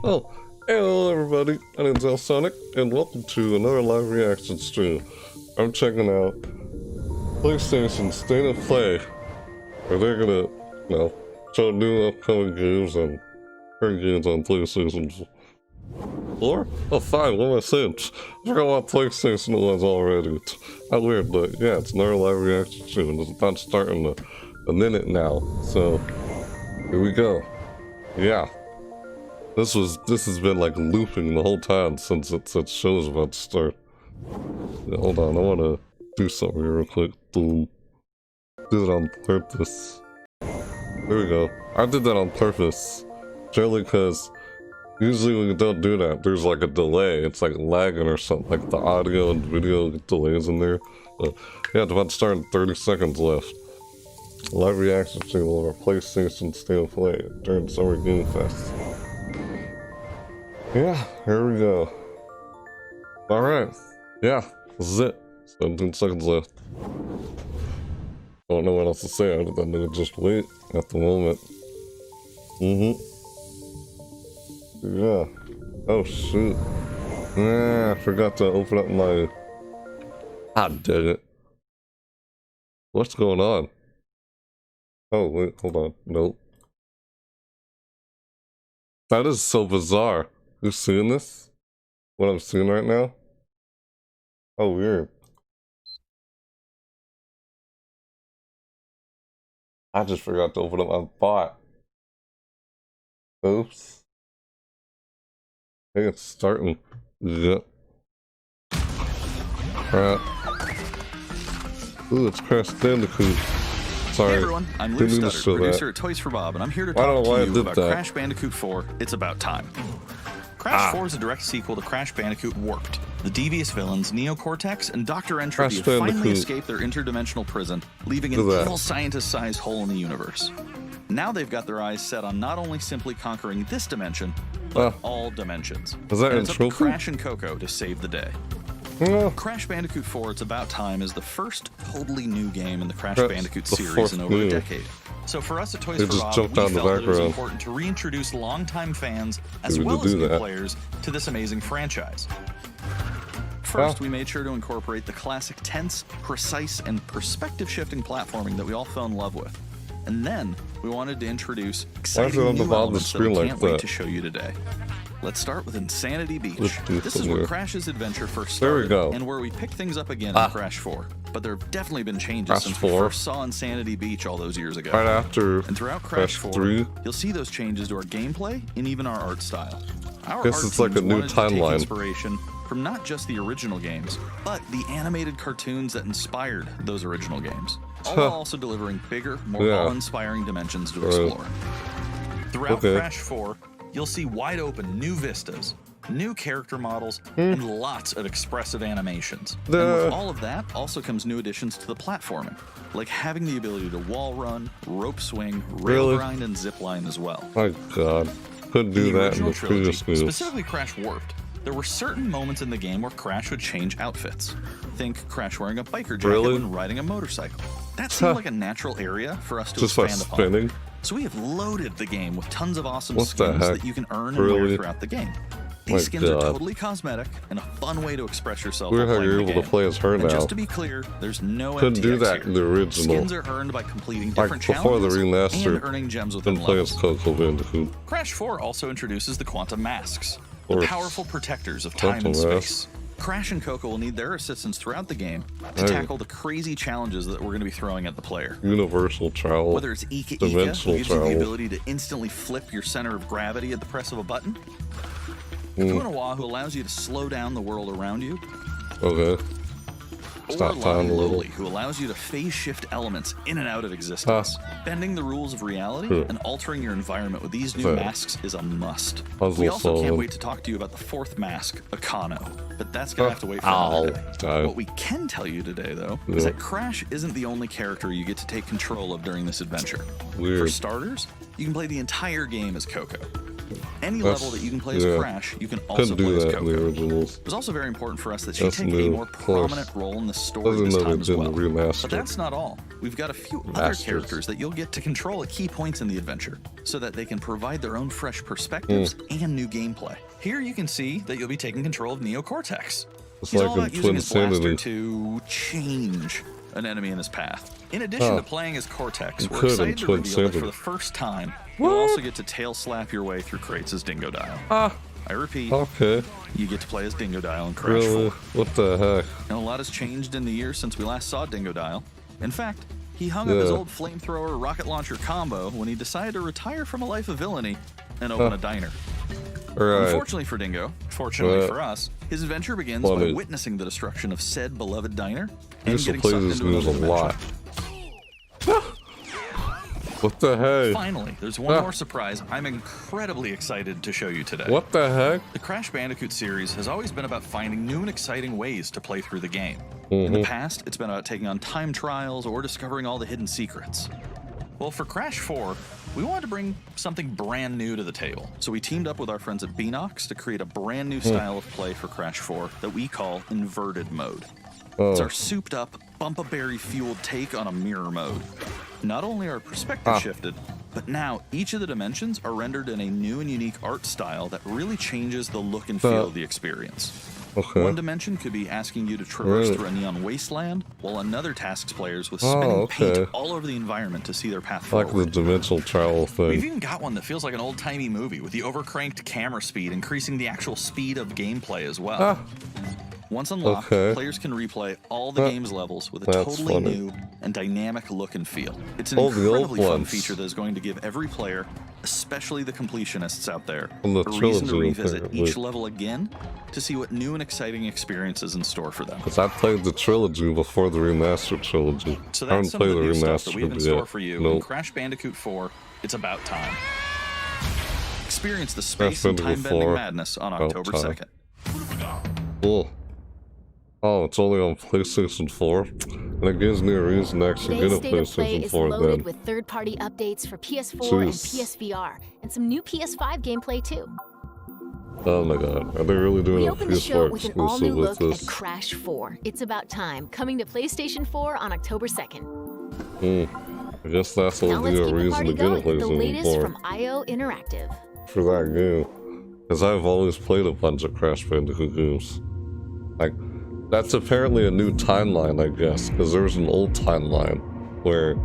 Oh, hello everybody, my name's Alsonic, and welcome to another live reaction stream. I'm checking out PlayStation State of Play, where they're gonna, show new upcoming games and current games on PlayStation 4? Oh, 5, what am I saying? I forgot what PlayStation it was already. It's not weird, but yeah, it's another live reaction stream. It's about to start in a minute now, so here we go. Yeah. This has been like looping the whole time since it said show's about to start. Yeah, hold on, I wanna do something here real quick. Boom. Did it on purpose. There we go. I did that on purpose. Generally because usually when you don't do that, there's like a delay. It's like lagging or something, like the audio and video delays in there. But yeah, it's about to start in 30 seconds left. Live reaction to our PlayStation State of Play during Summer Game Fest. Yeah, here we go. Alright. Yeah, this is it. 17 seconds left. Don't know what else to say other than to just wait at the moment. Yeah. Oh shoot. Nah, I forgot to open up my... Ah, dang it. What's going on? Oh, wait, hold on. Nope. That is so bizarre. You seeing this? What I'm seeing right now? Oh, weird. I just forgot to open up my bot. Oops. Hey, it's starting. Yep. Crap. Ooh, it's Crash Bandicoot. Sorry. Hey everyone, I'm Lou Studdard, producer at Toys for Bob, and I'm here to talk to you about Crash Bandicoot 4, It's About Time. Crash 4 is a direct sequel to Crash Bandicoot Warped. The devious villains, Neo-Cortex and Dr. Entropy have finally escaped their interdimensional prison, leaving an evil scientist-sized hole in the universe. Now they've got their eyes set on not only simply conquering this dimension, but all dimensions. Is that it's up to Crash and Coco to save the day. Crash Bandicoot 4 It's About Time is the first totally new game in the Crash Bandicoot series in over a decade. So for us at Toys for Bob, we felt that it was important to reintroduce longtime fans as well as new players to this amazing franchise. First, we made sure to incorporate the classic tense, precise, and perspective-shifting platforming that we all fell in love with. And then, we wanted to introduce exciting new elements that we can't wait to show you today. Let's start with Insanity Beach. This is where Crash's adventure first started, and where we picked things up again in Crash 4. But there have definitely been changes since we first saw Insanity Beach all those years ago. Right after and throughout Crash 4, you'll see those changes to our gameplay and even our art style. Our art it's like a new timeline. Inspiration from not just the original games, but the animated cartoons that inspired those original games, all while also delivering bigger, more awe-inspiring dimensions to explore. Throughout Crash 4, you'll see wide-open new vistas, new character models, and lots of expressive animations. And with all of that also comes new additions to the platforming, like having the ability to wall run, rope swing, rail grind, and zip line as well. My god, couldn't do that in the previous games. Specifically Crash Warped, there were certain moments in the game where Crash would change outfits. Think Crash wearing a biker jacket when riding a motorcycle. That seemed like a natural area for us to expand upon. So we have loaded the game with tons of awesome skins that you can earn and wear throughout the game. These skins are totally cosmetic and a fun way to express yourself. Weird how you're able to play as her now. And just to be clear, there's no couldn't do that in the original. Skins are earned by completing different before the challenges remaster, and earning gems within play as Coco Bandicoot. Crash 4 also introduces the Quantum Masks, the powerful protectors of time and space. Crash and Coco will need their assistance throughout the game to tackle the crazy challenges that we're going to be throwing at the player. Universal travel. Whether it's Ika Ika, who gives you the ability to instantly flip your center of gravity at the press of a button. Kunawa, who allows you to slow down the world around you. Stop time a little. Who allows you to phase shift elements in and out of existence. Bending the rules of reality and altering your environment with these new masks is a must. We also can't wait to talk to you about the fourth mask, Akano, but that's gonna have to wait for another day. What we can tell you today, though, is that Crash isn't the only character you get to take control of during this adventure. For starters, you can play the entire game as Coco. Any level that you can play as Crash, you can also play as Coco. It was also very important for us that she take a more prominent role in the story this time as well. But that's not all. We've got a few other characters that you'll get to control at key points in the adventure, so that they can provide their own fresh perspectives and new gameplay. Here you can see that you'll be taking control of Neo Cortex. He's all about using his blaster to change an enemy in his path. In addition to playing as Cortex, we're excited to reveal that for the first time, you'll also get to tail slap your way through crates as Dingo Dial. I repeat, you get to play as Dingo Dial in Crash 4. What the heck? And a lot has changed in the years since we last saw Dingo Dial. In fact, he hung up his old flamethrower rocket launcher combo when he decided to retire from a life of villainy and open a diner. Unfortunately for Dingo, fortunately for us, his adventure begins by witnessing the destruction of said beloved diner and getting sucked into another dimension. What the heck? Finally, there's one more surprise I'm incredibly excited to show you today. What the heck? The Crash Bandicoot series has always been about finding new and exciting ways to play through the game. In the past, it's been about taking on time trials or discovering all the hidden secrets. Well, for Crash 4, we wanted to bring something brand new to the table. So we teamed up with our friends at Beanox to create a brand new style of play for Crash 4 that we call Inverted Mode. It's our souped-up, bumpa-berry-fueled take on a mirror mode. Not only are perspectives shifted, but now each of the dimensions are rendered in a new and unique art style that really changes the look and feel of the experience. One dimension could be asking you to traverse through a neon wasteland, while another tasks players with spinning paint all over the environment to see their path forward. Like the dimensional travel thing. We've even got one that feels like an old-timey movie, with the overcranked camera speed increasing the actual speed of gameplay as well. Once unlocked, players can replay all the game's levels with a totally new and dynamic look and feel. It's an incredibly fun feature that is going to give every player, especially the completionists out there, a reason to revisit each level again to see what new and exciting experiences in store for them. Because I played the trilogy before the remastered trilogy. So that's some of the new stuff that we have in store for you in Crash Bandicoot 4, It's About Time. Experience the space and time-bending madness on October 2nd. Cool. Oh, it's only on PlayStation 4? And it gives me a reason to actually get a PlayStation 4 then. Loaded with third-party updates for PS4 and PSVR, and some new PS5 gameplay too. Oh my god, are they really doing a PS4 exclusive with this? We opened the show with an all-new look at Crash 4. It's About Time, coming to PlayStation 4 on October 2nd. I guess that's will be a reason to get a PlayStation 4. The latest from IO Interactive. For that game. Because I've always played a bunch of Crash Bandicoot games. Like, that's apparently a new timeline, I guess, because there's an old timeline where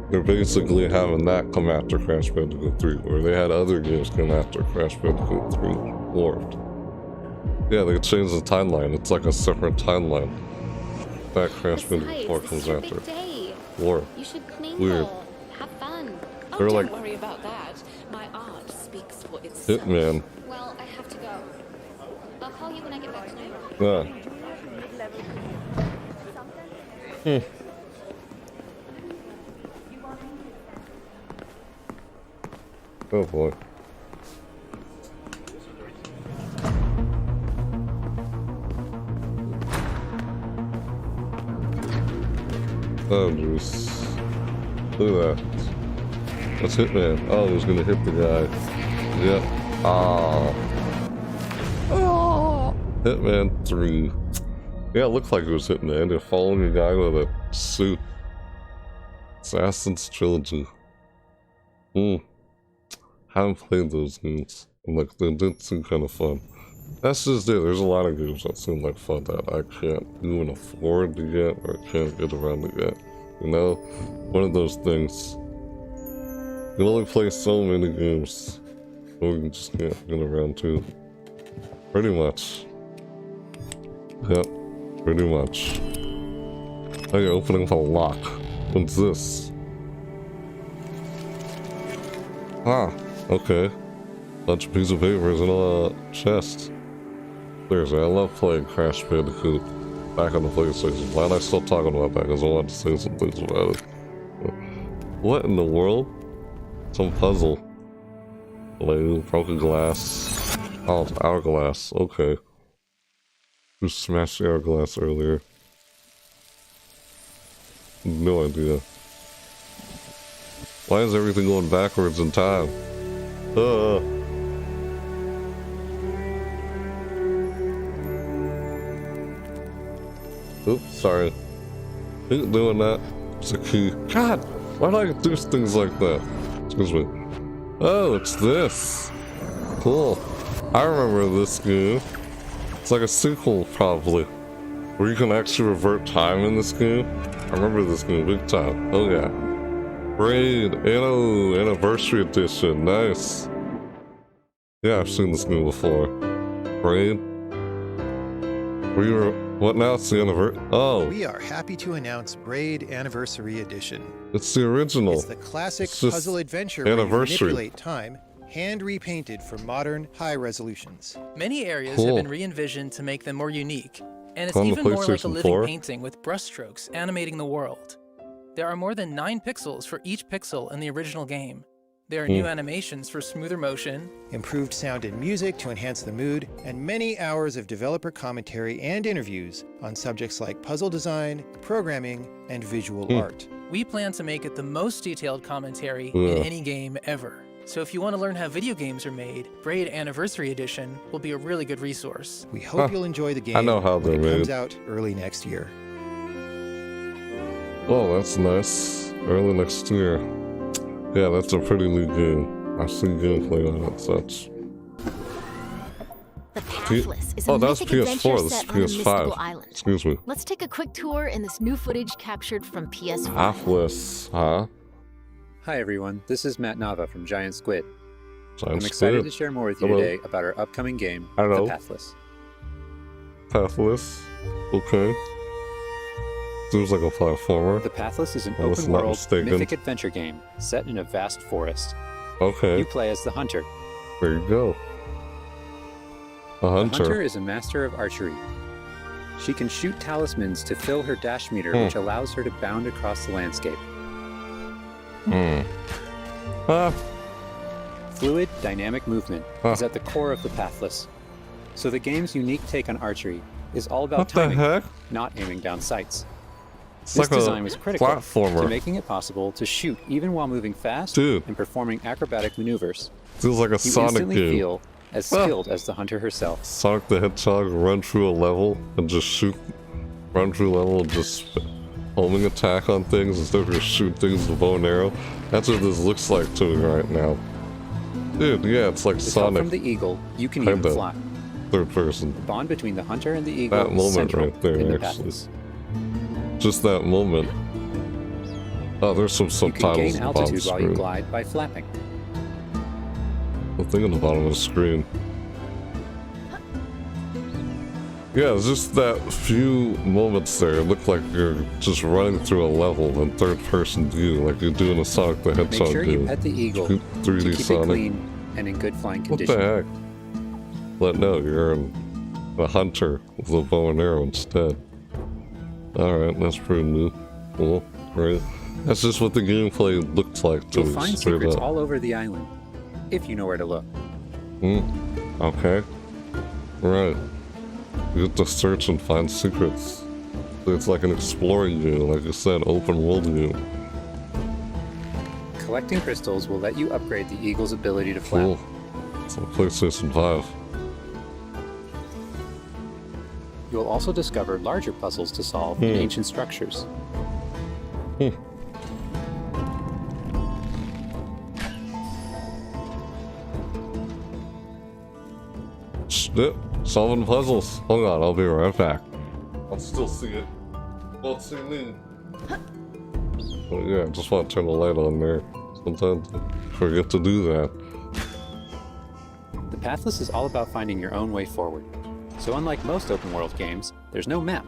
they're basically having that come after Crash Bandicoot 3, where they had other games come after Crash Bandicoot 3 Warped. Yeah, they changed the timeline. It's like a separate timeline. That Crash Bandicoot 4 comes after. Warped. You should Weird. Have fun. They're don't like, worry about that. My art speaks for itself. Hitman. Well, I have to go. I'll call you when I get back tonight. Yeah. Oh boy. Oh jeez. Look at that. That's Hitman. Oh, he was gonna hit the guy. Yep. Hitman 3. Yeah, it looked like it was Hitman. They're following a guy with a suit. Assassin's Trilogy. Haven't played those games. I'm like, they did seem kind of fun. That's just it. There's a lot of games that seem like fun that I can't even afford to get or can't get around to get. You know? One of those things. You can only play so many games. Or you just can't get around to. Pretty much. Yep. Pretty much. Oh, you're opening the lock. What's this? Okay. Bunch of pieces of papers in a chest. Seriously, I love playing Crash Bandicoot back on the PlayStation. Why am I still talking about that? Because I want to say some things about it. What in the world? Some puzzle. Like, broken glass. Oh, it's hourglass. Okay. Who smashed the hourglass earlier? No idea. Why is everything going backwards in time? Oops, sorry. Keep doing that. It's a key. God, why do I do things like that? Excuse me. Oh, it's this. Cool. I remember this game. It's like a sequel, probably. Where you can actually revert time in this game. I remember this game big time. Oh yeah. Raid, Anniversary Edition. Nice. Yeah, I've seen this game before. Raid. What now? It's the anniversary. Oh. We are happy to announce Braid Anniversary Edition. It's the original. It's the classic puzzle adventure where you manipulate time, hand repainted for modern high resolutions. Many areas have been re-envisioned to make them more unique, and it's even more like a living painting with brushstrokes animating the world. There are more than 9 pixels for each pixel in the original game. There are new animations for smoother motion, improved sound and music to enhance the mood, and many hours of developer commentary and interviews on subjects like puzzle design, programming, and visual art. We plan to make it the most detailed commentary in any game ever. So if you want to learn how video games are made, Braid Anniversary Edition will be a really good resource. We hope you'll enjoy the game. I know how they're when it made. comes out early next year. Oh, that's nice. Early next year. Yeah, that's a pretty new game. I've seen gameplay on it, such. The Pathless is a mythic PS4. adventure This is set on a mystical PS5. island. Excuse me. Let's take a quick tour in this new footage captured from PS4. Pathless, huh? Hi everyone, this is Matt Nava from Giant Squid. Giant I'm excited Squid. to share more with you Hello. today about our upcoming game, Hello. The Pathless. Pathless. Okay. Seems like a platformer. The Pathless is an I was not open-world, mistaken. mythic adventure game set in a vast forest. Okay. You play as the Hunter. There you go. A The hunter. Hunter is a master of archery. She can shoot talismans to fill her dash meter, which allows her to bound across the landscape. Fluid, dynamic movement is at the core of the Pathless. So the game's unique take on archery is all about What the timing, heck? not aiming down sights. It's This like design a was critical platformer. to making it possible to shoot even while moving fast Dude. and performing acrobatic maneuvers. Feels like a You Sonic instantly game. feel as skilled as the Hunter herself. Sonic the Hedgehog run through a level and just shoot, run through a level and just homing attack on things instead of just shoot things with a bow and arrow. That's what this looks like to me right now. Dude, yeah, it's like With help Sonic from the eagle, you can Kinda. even fly. third person. The bond between the Hunter and the eagle That is moment central right there, in the actually. Pathless. Just that moment. Oh, there's some You can subtitles gain on the bottom of the altitude while you screen. glide by flapping. The thing on the bottom of the screen. Yeah, it's just that few moments there. It looked like you're just running through a level in third-person view, like you're doing a Sonic the Hedgehog Make sure you game. pet the eagle 3D to keep Sonic. it clean and in good flying What condition. the heck? But no, you're a hunter with a bow and arrow instead. Alright, that's pretty new. Cool. Great. That's just what the gameplay looks like to You'll me, find straight secrets up. all over the island, if you know where to look. Okay. Right. You get to search and find secrets. It's like an exploring game, like I said, open world game. Collecting crystals will let you upgrade the eagle's ability to flap. Cool. It's on PlayStation 5. You'll also discover larger puzzles to solve in ancient structures. Shit. Solving puzzles. Hold on, I'll be right back. I'll still see it. Won't see me. But yeah, I just want to turn the light on there. Sometimes I forget to do that. The Pathless is all about finding your own way forward. So unlike most open world games, there's no map.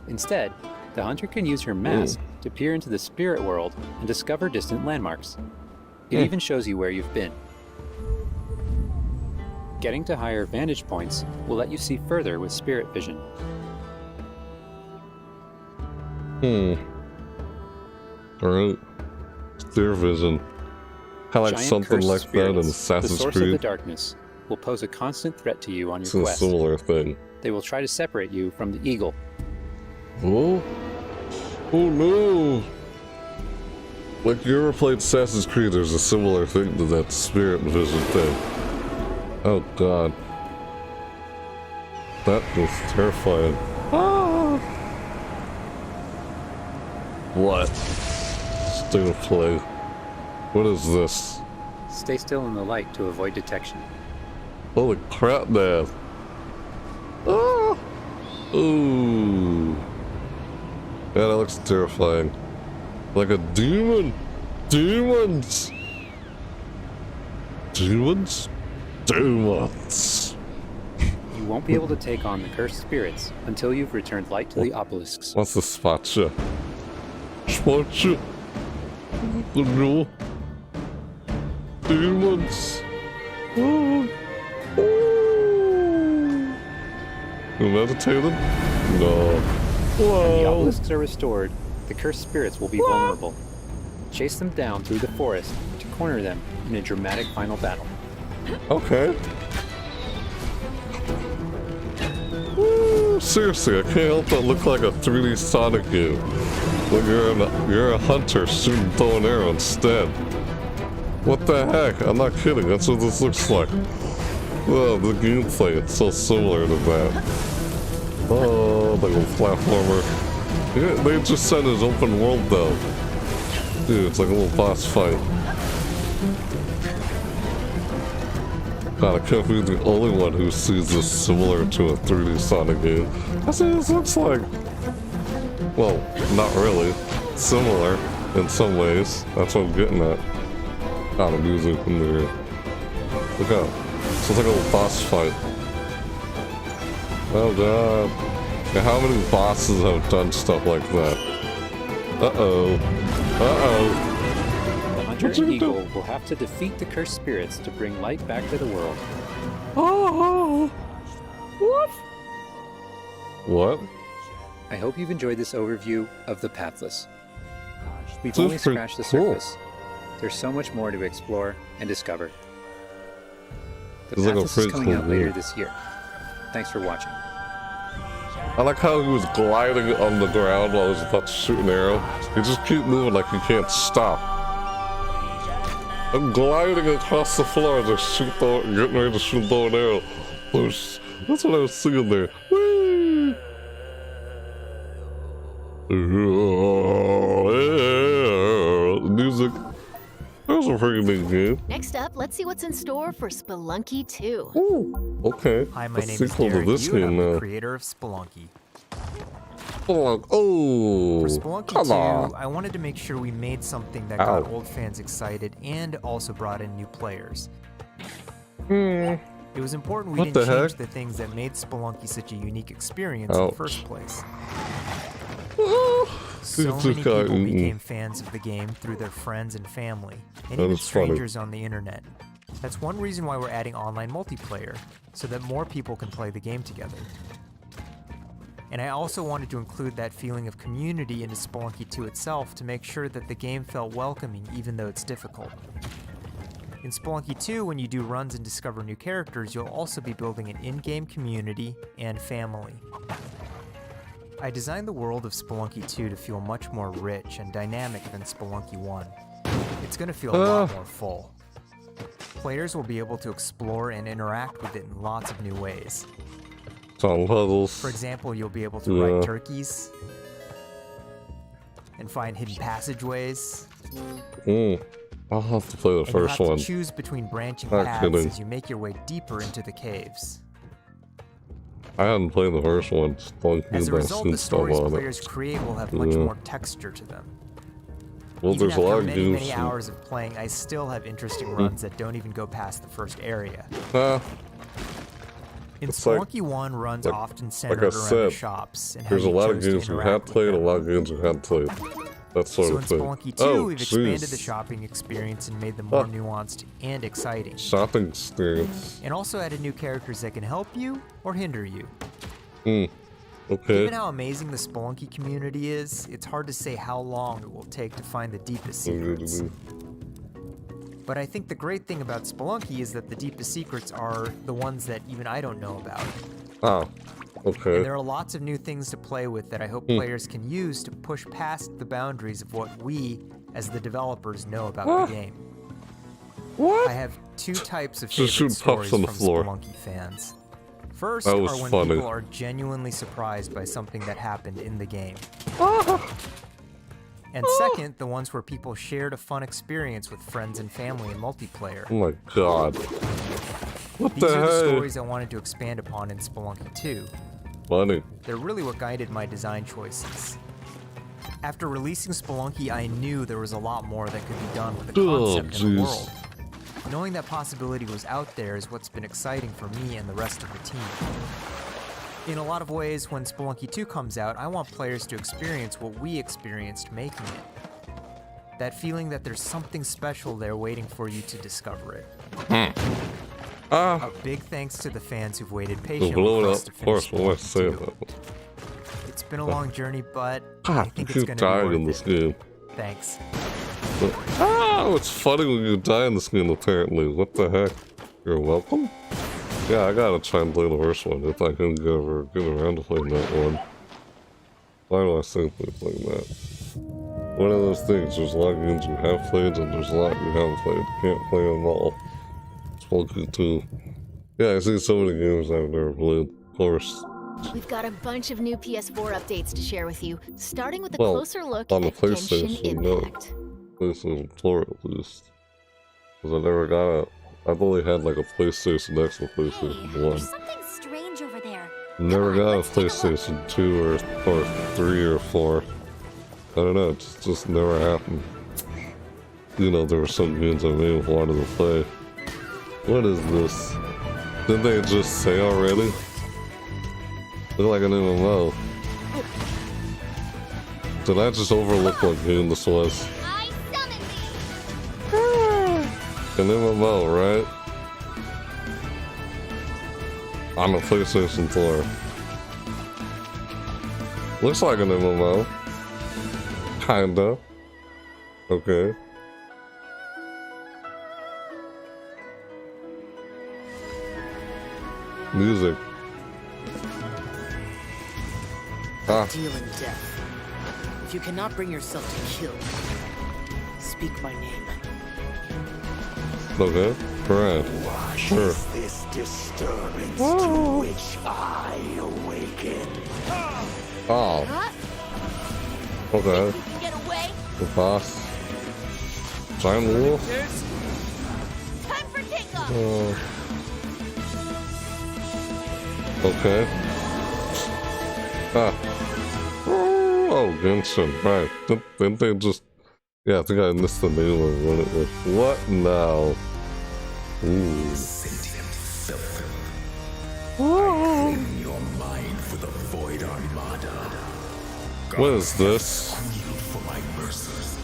Instead, the hunter can use her mask to peer into the spirit world and discover distant landmarks. It even shows you where you've been. Getting to higher vantage points will let you see further with spirit vision. Alright. Clear vision. Kinda like Giant something cursed like that in spirits, Assassin's the source of the Creed. darkness, will pose a constant threat to you on It's your a quest. similar thing. They will try to separate you from the eagle. Oh? Oh no! Like, you ever played Assassin's Creed, there's a similar thing to that spirit vision thing. Oh god. That was terrifying. Ah! What? State of play. What is this? Stay still in the light to avoid detection. Holy crap, man. Ah! Ooh. Yeah, that looks terrifying. Like a demon. Demons. Demons? Demons. You won't be able to take on the cursed spirits until you've returned light to the obelisks. What's the spotcha? Spotcha? No. Demons. Oh. Oh. You meditated? No. When the Wow. obelisks are restored, the cursed spirits will be vulnerable. Chase them down through the forest to corner them in a dramatic final battle. Okay. Woo, seriously, I can't help but look like a 3D Sonic game. Like you're a hunter shooting bow and arrow instead. What the heck? I'm not kidding, that's what this looks like. Oh, the gameplay, it's so similar to that. Oh, like a platformer. Yeah, they just said it's open world though. Dude, it's like a little boss fight. God, I can't be the only one who sees this similar to a 3D Sonic game. That's what this looks like. Well, not really. Similar in some ways. That's what I'm getting at. God, the music in there. Look out. So it's like a little boss fight. Oh god. Yeah, how many bosses have done stuff like that? Uh-oh. Uh-oh. The hunter and eagle will have to defeat the cursed spirits to bring light back to the world. Oh. What? What? I hope you've enjoyed this overview of the Pathless. We've This is only pretty scratched the cool. surface. There's so much more to explore and discover. The It's like a Pathless is pretty coming cool out later game. this year. Thanks for watching. I like how he was gliding on the ground while he was about to shoot an arrow. He just keep moving like he can't stop. I'm gliding across the floor to shoot the, getting ready to shoot bow and arrow. That's what I was singing there. Whee! Music. That was a pretty big game. Next up, let's see what's in store for Spelunky 2. Ooh, okay. Hi, my A name is sequel to Darren this Yu, and game I'm the now. creator of Spelunky. Oh, For Spelunky come 2, on. I wanted to make sure we made something that Ow. got old fans excited and also brought in new players. Hmm. It was important we What didn't the change heck? the things that made Spelunky such a unique experience in Ouch. the first place. This So many guy people eating. became fans of the game through their friends and family, and That even is funny. strangers on the internet. That's one reason why we're adding online multiplayer, so that more people can play the game together. And I also wanted to include that feeling of community into Spelunky 2 itself to make sure that the game felt welcoming even though it's difficult. In Spelunky 2, when you do runs and discover new characters, you'll also be building an in-game community and family. I designed the world of Spelunky 2 to feel much more rich and dynamic than Spelunky 1. It's going to feel a lot more full. Players will be able to explore and interact with it in lots of new ways. Song puzzles. For example, you'll be able to Yeah. ride turkeys and find hidden passageways. I'll have to play the And you'll first have one. to choose between branching Not paths kidding. as you make your way deeper into the caves. I hadn't played the first one. Spelunky, As a but I've result, seen the stuff stories on players it. create will have much Yeah. more texture to them. Well, Even there's a after lot of many, games. many hours of playing, I still have interesting runs that don't even go past the first area. In It's like- Spelunky 1, runs like- often like centered I around the said, shops and how there's a you lot of chose to games we interact have with played, a them. lot of games we haven't played. That sort So in of thing. Spelunky 2, Oh, we've expanded the jeez. shopping experience and made them more Huh. nuanced and exciting. Shopping experience. And also added new characters that can help you or hinder you. Okay. Given how amazing the Spelunky community is, it's hard to say how long it will take to find the deepest secrets. But I think the great thing about Spelunky is that the deepest secrets are the ones that even I don't know about. Oh, okay. And there are lots of new things to play with that I hope players can use to push past the boundaries of what we, as the developers, know about the game. What? I have two types of Just favorite shoot pups stories on the from floor. Spelunky fans. First That are was when funny. people are genuinely surprised by something that happened in the game. And second, the ones where people shared a fun experience with friends and family in multiplayer. Oh my god. What These the are the heck? stories I wanted to expand upon in Spelunky 2. Funny. They're really what guided my design choices. After releasing Spelunky, I knew there was a lot more that could be done with the concept in the world. Knowing that possibility was out there is what's been exciting for me and the rest of the team. In a lot of ways, when Spelunky 2 comes out, I want players to experience what we experienced making it. That feeling that there's something special there waiting for you to discover it. A big thanks to the fans who've waited patiently for us to finish Spelunky 2. It's been a long journey, but I think it's going to be worth in this game. Thanks. It's funny when you die in this game, apparently. What the heck? You're welcome? Yeah, I gotta try and play the first one if I can ever get around to playing that one. Why do I say playing that? One of those things, there's a lot of games you have played and there's a lot you haven't played. You can't play them all. Spelunky 2. Yeah, I see so many games I've never played, of course. We've got a bunch of new PS4 updates to share with you, starting with a Well, closer look on the at Genshin PlayStation, no. Impact. PlayStation 4 at least. Because I never got a... I've only had like a PlayStation X and PlayStation 1. There's something strange over there. Never got a PlayStation 2 or 3 or 4. I don't know, it just never happened. You know, there were some games I may have wanted to play. What is this? Didn't they just say already? Look like an MMO. Did I just overlook what game this was? I summoned thee. An MMO, right? On the PlayStation 4. Looks like an MMO. Kinda. Okay. Music. Dealing death. If you cannot bring yourself to kill, speak my name. Okay. Right. Sure. This disturbance to which I awaken. Oh. Okay. You can get away. The boss. Giant wolf. Time for takeoff. Okay. Oh, Genshin, right. Didn't they just... Yeah, I think I missed the name of what it was. What now? Ooh. Sentient filth. I claim your mind for the Void Armada. What is this? Yield for my mercies.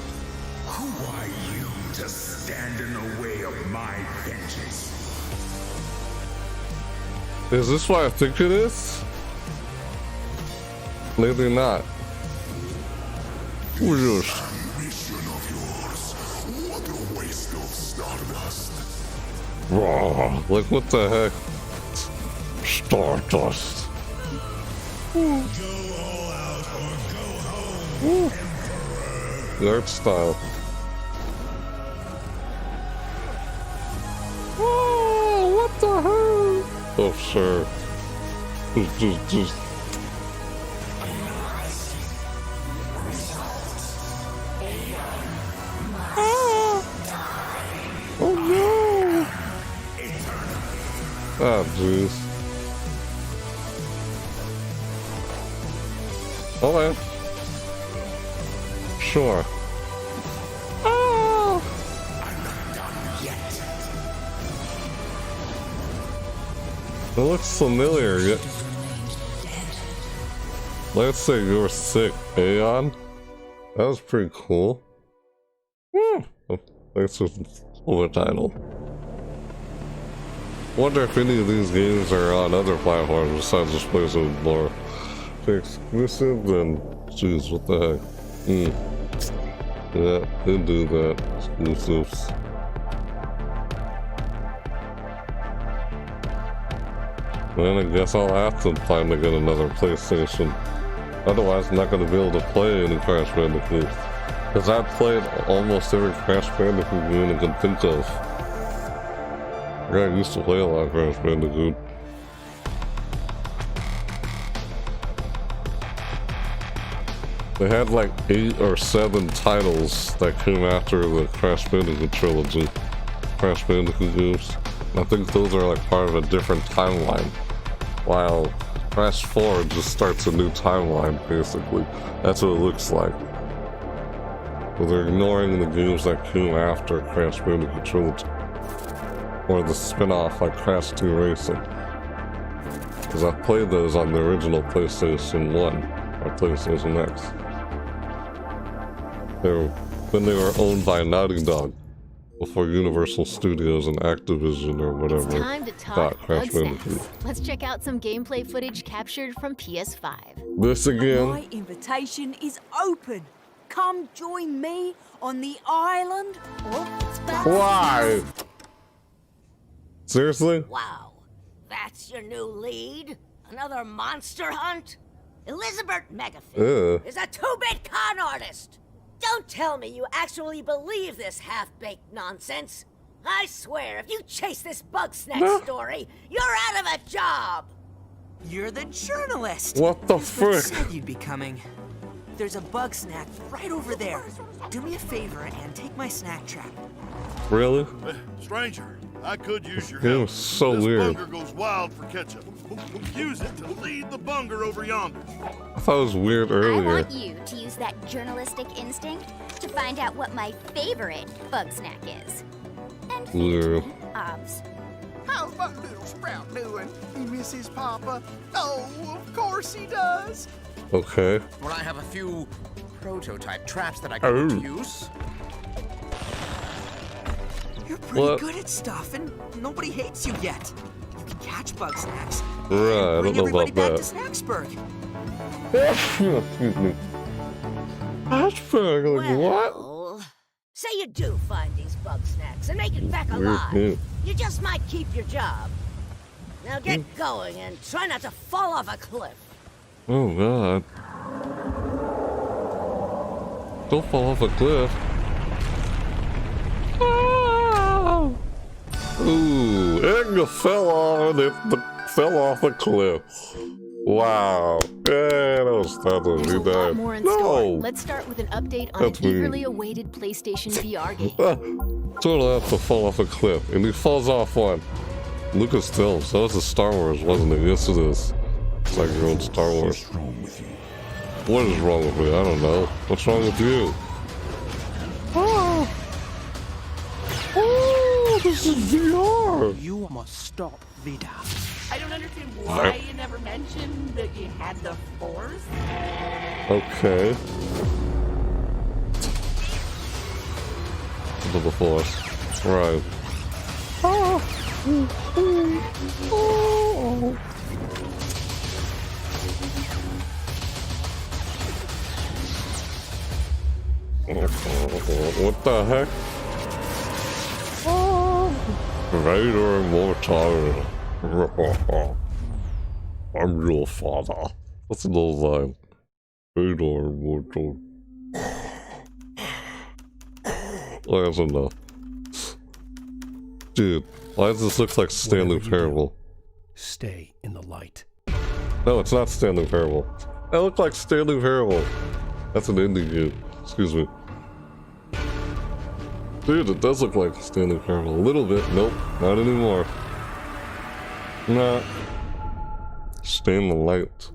Who are you to stand in the way of my vengeance? Is this what I think it is? Maybe not. Who's this? Mission of yours. What a waste of stardust. Raw. Like, what the heck? Stardust. Go all out or go home, Emperor. The art style. Oh, what the hell? Oh, sure. Just. Oh no! Oh jeez. Okay. Sure. Oh! I'm not done yet. It looks familiar. Let's say you're sick, Aeon. That was pretty cool. Oh, thanks for the title. Wonder if any of these games are on other platforms besides just PlayStation 4. Exclusive, then jeez, what the heck? Yeah, they do that. Exclusives. Then I guess I'll have to finally get another PlayStation. Otherwise, I'm not going to be able to play any Crash Bandicoot. Because I've played almost every Crash Bandicoot game I can think of. Yeah, I used to play a lot of Crash Bandicoot. They had like 8 or 7 titles that came after the Crash Bandicoot trilogy. Crash Bandicoot games. I think those are like part of a different timeline. While Crash 4 just starts a new timeline, basically. That's what it looks like. But they're ignoring the games that came after Crash Bandicoot trilogy. Or the spin-off like Crash 2 Racing. Because I played those on the original PlayStation 1 or PlayStation X. When they were owned by Naughty Dog. Before Universal Studios and Activision or whatever. It's time to talk Crash Bandicoot. Let's check out some gameplay footage captured from PS5. This again. My invitation is open. Come join me on the island of Why? Seriously? Wow, that's your new lead? Another monster hunt? Elizabeth Megafin is a 2-bit con artist. Don't tell me you actually believe this half-baked nonsense. I swear, if you chase this bug snack story, you're out of a job. You're the journalist. What the frick? Said you'd be coming. There's a bug snack right over there. Do me a favor and take my snack trap. Really? Stranger, I could use your It help. was so this weird. bunger goes wild for ketchup. Use it to lead the bunger over yonder. I thought it was weird I earlier. want you to use that journalistic instinct to find out what my favorite bug snack is. And Weird. obs. How's my little sprout doing? He misses Papa? Oh, of course he does. Okay. Well, I have a few prototype traps that I can use. You're pretty good at stuff, and nobody hates you yet. You can catch bug snacks. Right, I don't know about Back to that. Snacksburg. Excuse me. Ashburg, like what? Well, say you do find these bug snacks and make it back Weird alive. name. You just might keep your job. Now get going and try not to fall off a cliff. Oh god. Don't fall off a cliff. Oh. Ooh, Edgar fell off the cliff. Wow. Yeah, that was There's a lot more in store. No. Let's start with an update on That's an weird. eagerly awaited PlayStation VR game. Totally have to fall off a cliff, and he falls off one. Lucasfilms. That was a Star Wars, wasn't it? Yes, it is. It's like your own Star Wars. What is wrong with me? I don't know. What's wrong with you? Oh, this is VR. You must stop Vida. I don't understand why you never mentioned that you had the Force. Okay. The Force. Right. What the heck? Vader Immortal. I'm your father. That's an old line. Vader Immortal. That's enough. Dude, why does this look like Stanley Parable? Stay in the light. No, it's not Stanley Parable. That looked like Stanley Parable. That's an indie game. Excuse me. Dude, it does look like Stanley Parable. A little bit. Nope, not anymore. Nah. Stay in the light.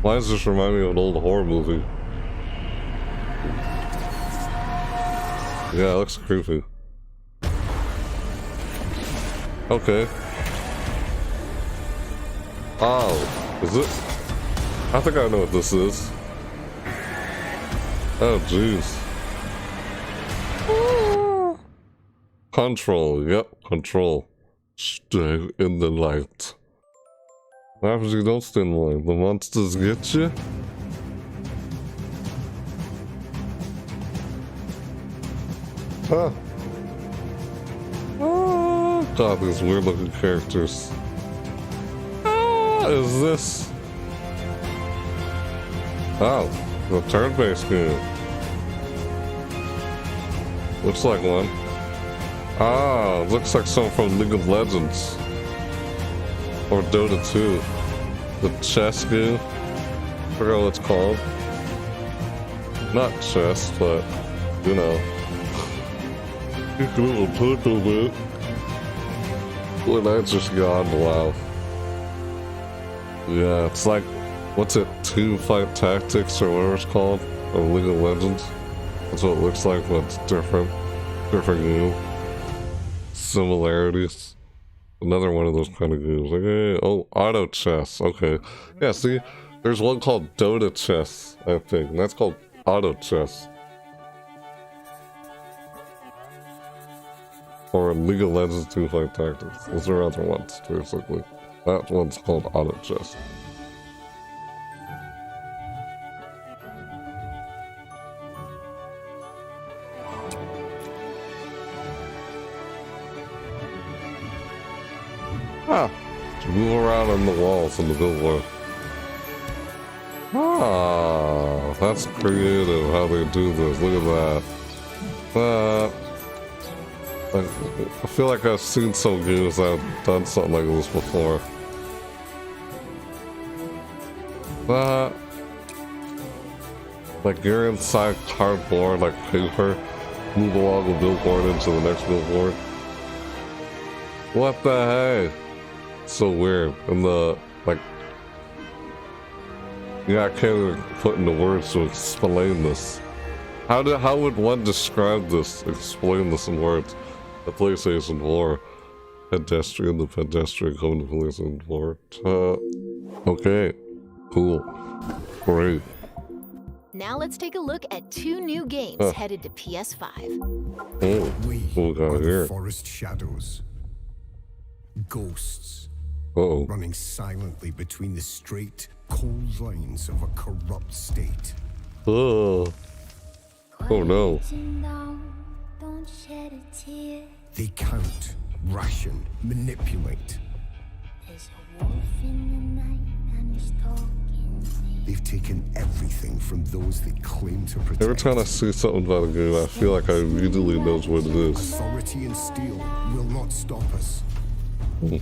Why does this remind me of an old horror movie? Yeah, it looks creepy. Okay. Oh, is it? I think I know what this is. Oh, jeez. Control, yep, control. Stay in the light. What happens if you don't stay in the light? The monsters get you? Huh. Oh, God, these weird looking characters. Ah, is this? Oh, the turn-based game. Looks like one. Ah, looks like something from League of Legends. Or Dota 2. The chess game. I forgot what it's called. Not chess, but, you know. You can little talk a bit. When I just yawned, wow. Yeah, it's like, what's it, Team Fight Tactics or whatever it's called? Or League of Legends? That's what it looks like, but it's different. Different game. Similarities. Another one of those kind of games. Like, hey, oh, auto chess. Okay. Yeah, see? There's one called Dota Chess, I think. And that's called auto chess. Or League of Legends 2 Fight Tactics. Those are other ones, basically. That one's called auto chess. Ah, to move around on the walls in the billboard. Ah, that's creative how they do this. Look at that. I feel like I've seen some games that have done something like this before. Like you're inside cardboard, like paper, move along the billboard into the next billboard. What the heck? So weird. And the, like, yeah, I can't even put into words to explain this. How would one describe this, explain this in words? The PlayStation 4. Pedestrian, the pedestrian coming to PlayStation 4. Okay. Cool. Great. Now let's take a look at 2 new games headed to PS5. Oh, we got here. Forest shadows. Ghosts. Uh-oh. Running silently between the straight, cold lines of a corrupt state. Oh. Oh no. They count, ration, manipulate. They've taken everything from those they claim to protect. Every time I see something about a game, I feel like I immediately knows what it is. Authority and steel will not stop us. We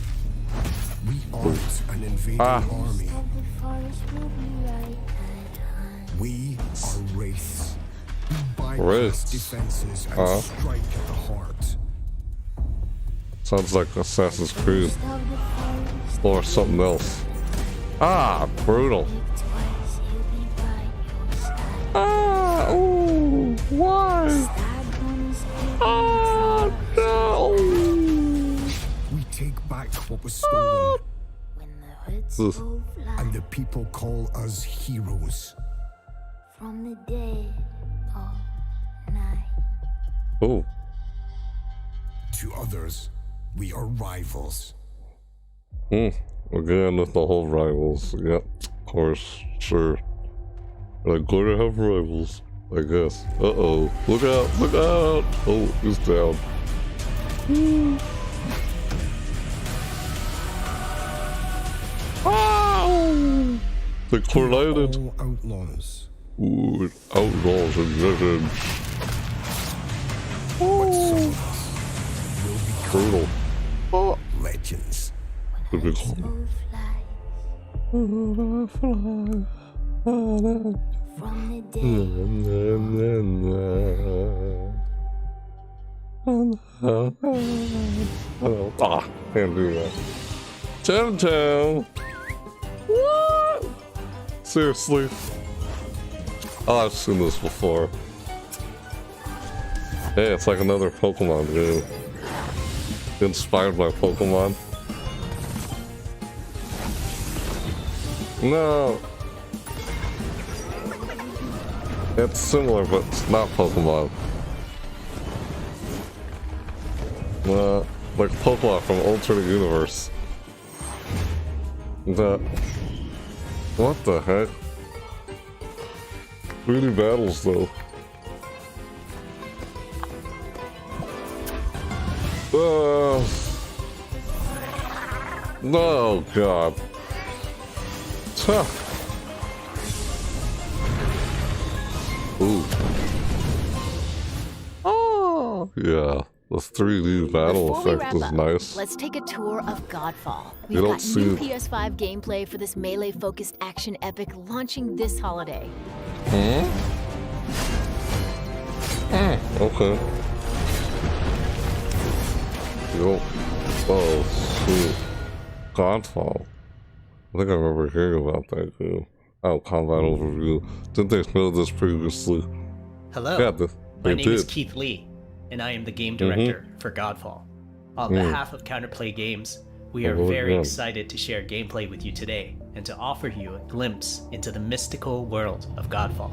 aren't an invading army. We are wraiths. We bypass defenses and strike at the heart. Sounds like Assassin's Creed. Or something else. Ah, brutal. Ah, ooh, why? Ah, no. We take back what was stolen. And the people call us heroes. From the dead of night. Oh. To others, we are rivals. Again with the whole rivals. Yep, of course, sure. Like, gonna have rivals, I guess. Uh-oh. Look out, look out! Oh, he's down. Oh! They collided. All outlaws. Ooh, outlaws and legends. Oh. Brutal. Oh. Legends. Typical. Ah, can't do that. Temtem. What? Seriously? Oh, I've seen this before. Hey, it's like another Pokemon game. Inspired by Pokemon. No. It's similar, but it's not Pokemon. Like Pokemon from Alternate Universe. What the heck? 3D battles, though. No, God. Huh. Ooh. Oh, yeah. The 3D battle effect is nice. Let's take a tour of Godfall. You We've don't got see new it. PS5 gameplay for this melee-focused action epic launching this holiday. Okay. Yo. Oh, shoot. Godfall. I think I remember hearing about that game. Oh, combat overview. Didn't they show this previously? Hello. Yeah, my name is Keith Lee, and I am the game director for Godfall. On behalf of Counterplay Games, we are very excited to share gameplay with you today and to offer you a glimpse into the mystical world of Godfall.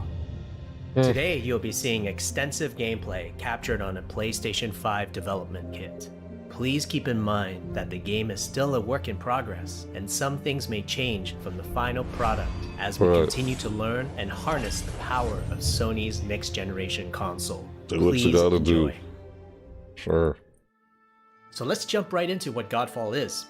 Today, you'll be seeing extensive gameplay captured on a PlayStation 5 development kit. Please keep in mind that the game is still a work in progress, and some things may change from the final product as we continue to learn and harness the power of Sony's next-generation console. Do what you gotta enjoy. do. Sure. So let's jump right into what Godfall is.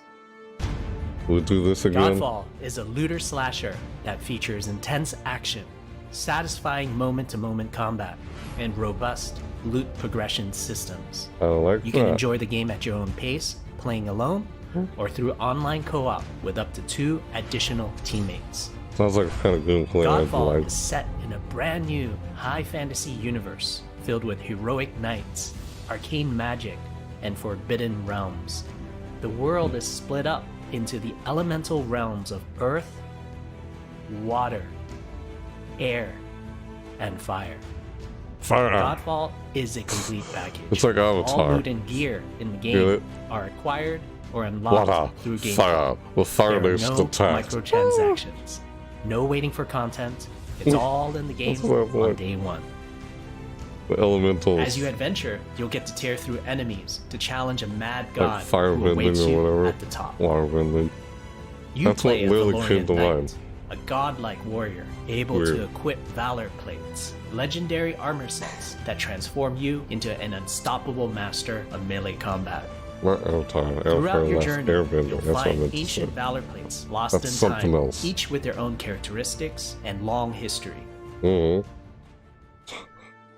We'll do this again. Godfall is a looter slasher that features intense action, satisfying moment-to-moment combat, and robust loot progression systems. I like You can enjoy the game at your own pace, playing alone, or through online co-op with up to 2 additional teammates. Sounds like the kind of gameplay I'd Godfall like. is set in a brand new high fantasy universe filled with heroic knights, arcane magic, and forbidden realms. The world is split up into the elemental realms of earth, water, air, and fire. Fire. Godfall is a complete package. It's like Avatar. All loot and gear in the Get game it? are acquired or unlocked Water. through gameplay. Fire. With fire There are based no attack. microtransactions. No waiting for content. It's all in the game That's what I on want. day one. The elementals. As you adventure, you'll get to tear through enemies to challenge a mad god Like fire who bending awaits or you whatever. at the top. Water bending. You That's what play a literally Valorian came to knight, mind. a godlike warrior able Weird. to equip valor plates, legendary armor sets that transform you into an unstoppable master of melee combat. Not Avatar. Throughout your Last journey, Airbender. you'll That's what I find meant to say. ancient valor plates lost That's in something time, else. each with their own characteristics and long history. Mm-hmm.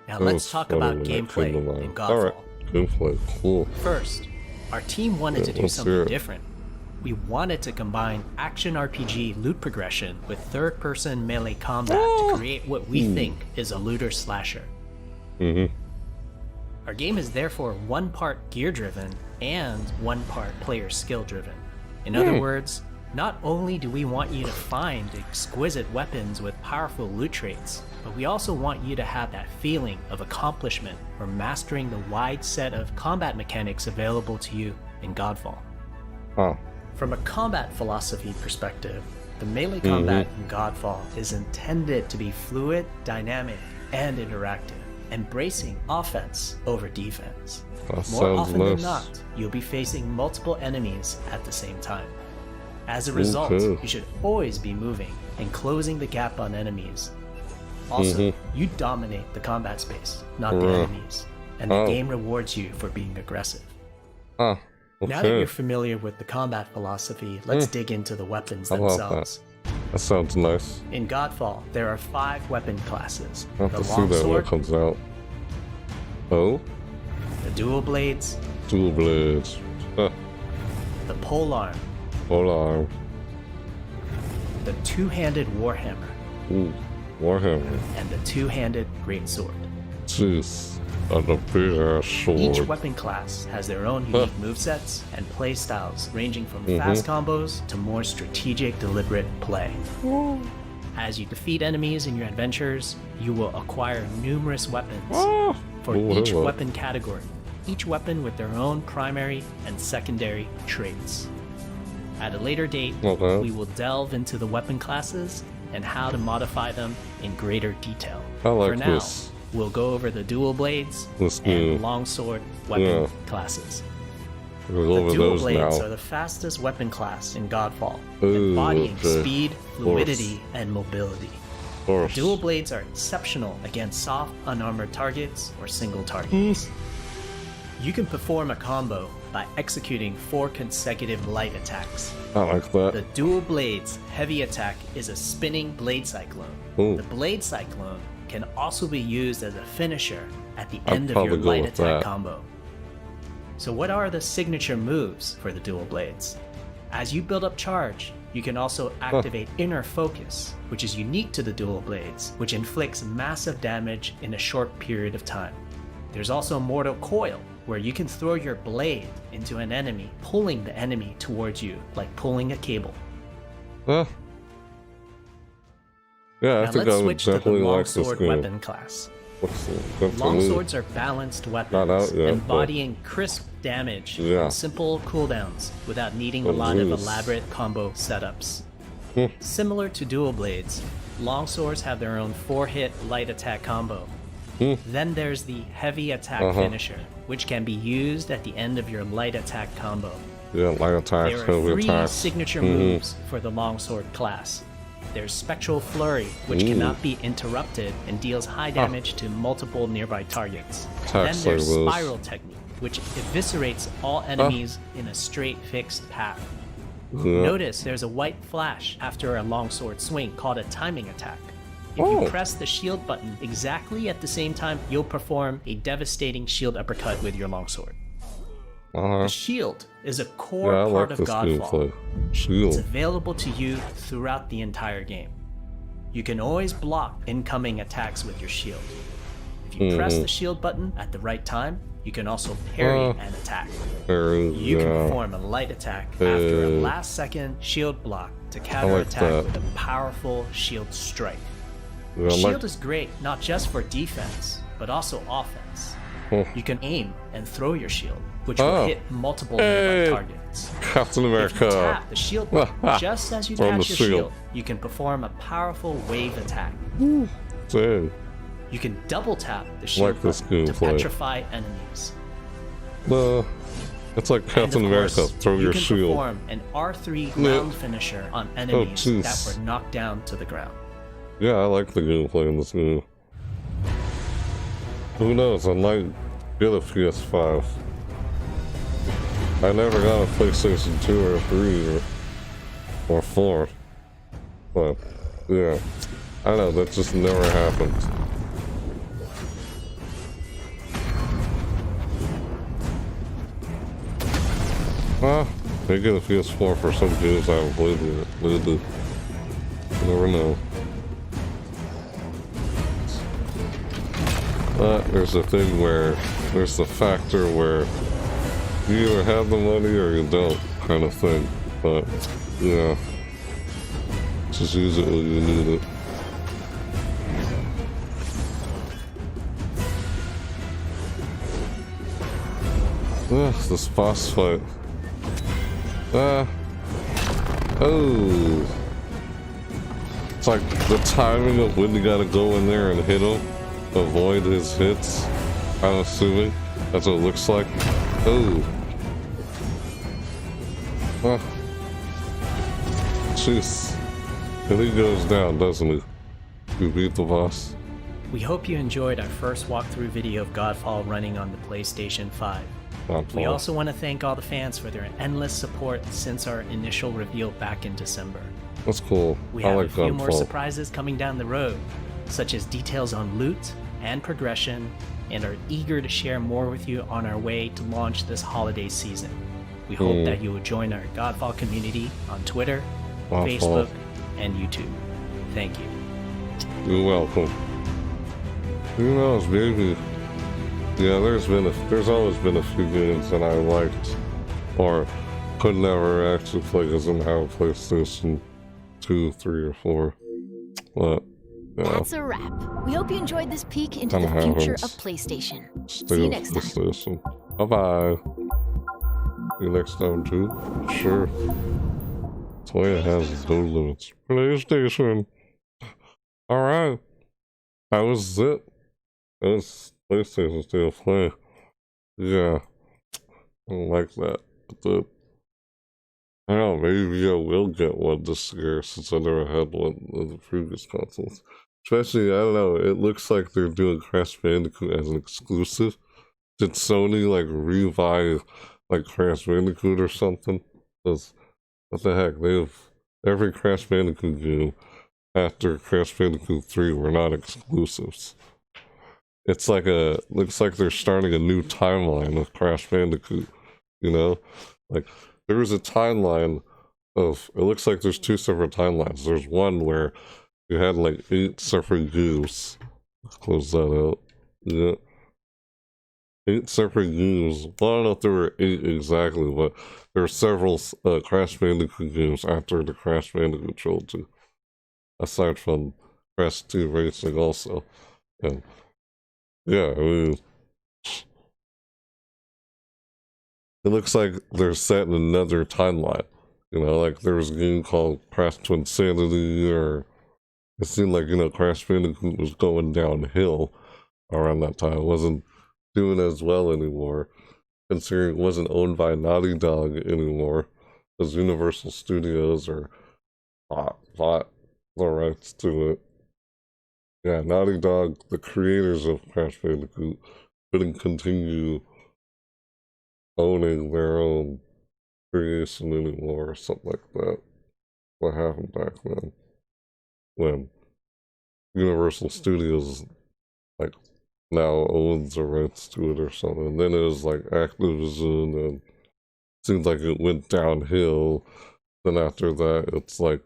Now let's talk about gameplay in Godfall. Alright, gameplay, cool. First, our team wanted to do let's something hear it. different. We wanted to combine action RPG loot progression with third-person melee combat to create what we think is a looter slasher. Mm-hmm. Our game is therefore one part gear-driven and one part player skill-driven. In other words, not only do we want you to find exquisite weapons with powerful loot traits, but we also want you to have that feeling of accomplishment or mastering the wide set of combat mechanics available to you in Godfall. Huh. From a combat philosophy perspective, the melee combat in Godfall is intended to be fluid, dynamic, and interactive, embracing offense over defense. That More sounds often nice. than not, you'll be facing multiple enemies at the same time. As a result, Okay. you should always be moving and closing the gap on enemies. Also, you dominate the combat space, not the enemies, and the game rewards you for being aggressive. Ah, okay. Now that you're familiar with the combat philosophy, let's dig into the weapons I love themselves. That sounds nice. In Godfall, there are 5 weapon classes. I'll have The to see that when it longsword, comes out. Oh? the dual blades, Dual blades. Huh. the polearm, Polearm. the two-handed warhammer, Ooh. Warhammer. and the two-handed greatsword. Jeez. And a big ass sword. Each weapon class has their own unique movesets and play styles, ranging from fast combos to more strategic, deliberate play. As you defeat enemies in your adventures, you will acquire numerous weapons for each weapon category, each weapon with their own primary and secondary traits. At a later date, we will delve into the weapon classes and how to modify them in greater detail. I like For now, this. we'll go over the dual blades Let's and do- longsword weapon classes. We'll go The over dual those blades now. are the fastest weapon class in Godfall, Ooh, embodying okay. speed, Of fluidity, and mobility. Of course. Dual blades are exceptional against soft, unarmored targets or single targets. You can perform a combo by executing 4 consecutive light attacks. I like that. The dual blades heavy attack is a spinning blade cyclone. Ooh. The blade cyclone can also be used as a finisher at the I'd end of your probably go light with attack that. combo. So what are the signature moves for the dual blades? As you build up charge, You can also activate Inner Focus, which is unique to the dual blades, which inflicts massive damage in a short period of time. There's also Mortal Coil, where you can throw your blade into an enemy, pulling the enemy towards you, like pulling a cable. Yeah, Now I think let's I would switch to the definitely like this longsword game. weapon class. That's Longswords are balanced weapons, yet, embodying crisp damage Yeah. and simple cooldowns without needing a lot of elaborate combo setups. Similar to dual blades, longswords have their own 4-hit light attack combo. Then there's the heavy attack finisher, which can be used at the end of your light attack combo. Yeah, light attacks, There are heavy 3 attacks. signature moves for the longsword class. There's Spectral Flurry, which cannot be interrupted and deals high damage to multiple nearby targets. Then there's Spiral Technique, which eviscerates all enemies in a straight fixed path. Notice there's a white flash after a longsword swing called a timing attack. If you press the shield button exactly at the same time, you'll perform a devastating shield uppercut with your longsword. The shield is a core part of Godfall. It's available to you throughout the entire game. You can always block incoming attacks with your shield. If you press the shield button at the right time, you can also parry an attack. You can perform a light attack after a last second shield block to counterattack with a powerful shield strike. Shield is great not just for defense, but also offense. You can aim and throw your shield, which will hit multiple nearby targets. Captain America. If you tap the shield button just as you catch your shield, you can perform a powerful wave attack. Dang. You can double tap the shield button to petrify enemies. It's like Captain America. Throw your shield. You can perform an R3 ground finisher on enemies that were knocked down to the ground. Yeah, I like the gameplay in this game. Who knows, I might get a PS5. I never got a PlayStation 2 or 3 or 4. But, yeah. I know, that just never happened. They get a PS4 for some games I haven't played with it. Maybe. You never know. There's a thing where there's the factor where you either have the money or you don't, kind of thing. But yeah, just use it when you need it. This boss fight. It's like the timing of when you gotta go in there and hit him. Avoid his hits, I'm assuming. That's what it looks like. Jeez. And he goes down, doesn't he? You beat the boss. We hope you enjoyed our first walkthrough video of Godfall running on the PlayStation 5. We also want to thank all the fans for their endless support since our initial reveal back in December. That's cool. We have a few more surprises coming down the road, such as details on loot and progression, and are eager to share more with you on our way to launch this holiday season. We hope that you will join our Godfall community on Twitter, Facebook, and YouTube. Thank you. You're welcome. Who knows, maybe. Yeah, there's always been a few games that I liked or could never actually play because I didn't have a PlayStation 2, 3, or 4. But yeah. That's a wrap. We hope you enjoyed this peek into the future of PlayStation. See you next time. Bye-bye. See you next time, too. Sure. Toya has no limits. PlayStation. Alright. That was it. That was PlayStation State of Play. Yeah. I don't like that. But I don't know, maybe I will get one this year since I never had one of the previous consoles. Especially, I don't know, it looks like they're doing Crash Bandicoot as an exclusive. Did Sony like revive like Crash Bandicoot or something? Because what the heck, every Crash Bandicoot game after Crash Bandicoot 3 were not exclusives. It's like looks like they're starting a new timeline of Crash Bandicoot, you know? Like, there was a timeline of, it looks like there's 2 separate timelines. There's one where you had like 8 separate games. Let's close that out. Yeah. 8 separate games. Well, I don't know if there were 8 exactly, but there were several Crash Bandicoot games after the Crash Bandicoot trilogy. Aside from Crash 2 Racing also. And yeah, I mean, it looks like they're set in another timeline. You know, like there was a game called Crash Twinsanity, or it seemed like, you know, Crash Bandicoot was going downhill around that time. It wasn't doing as well anymore, considering it wasn't owned by Naughty Dog anymore, because Universal Studios or bought the rights to it. Yeah, Naughty Dog, the creators of Crash Bandicoot, couldn't continue owning their own creation anymore, or something like that. What happened back then? When Universal Studios, like, now owns the rights to it or something. And then it was like Activision, and it seems like it went downhill. Then after that, it's like,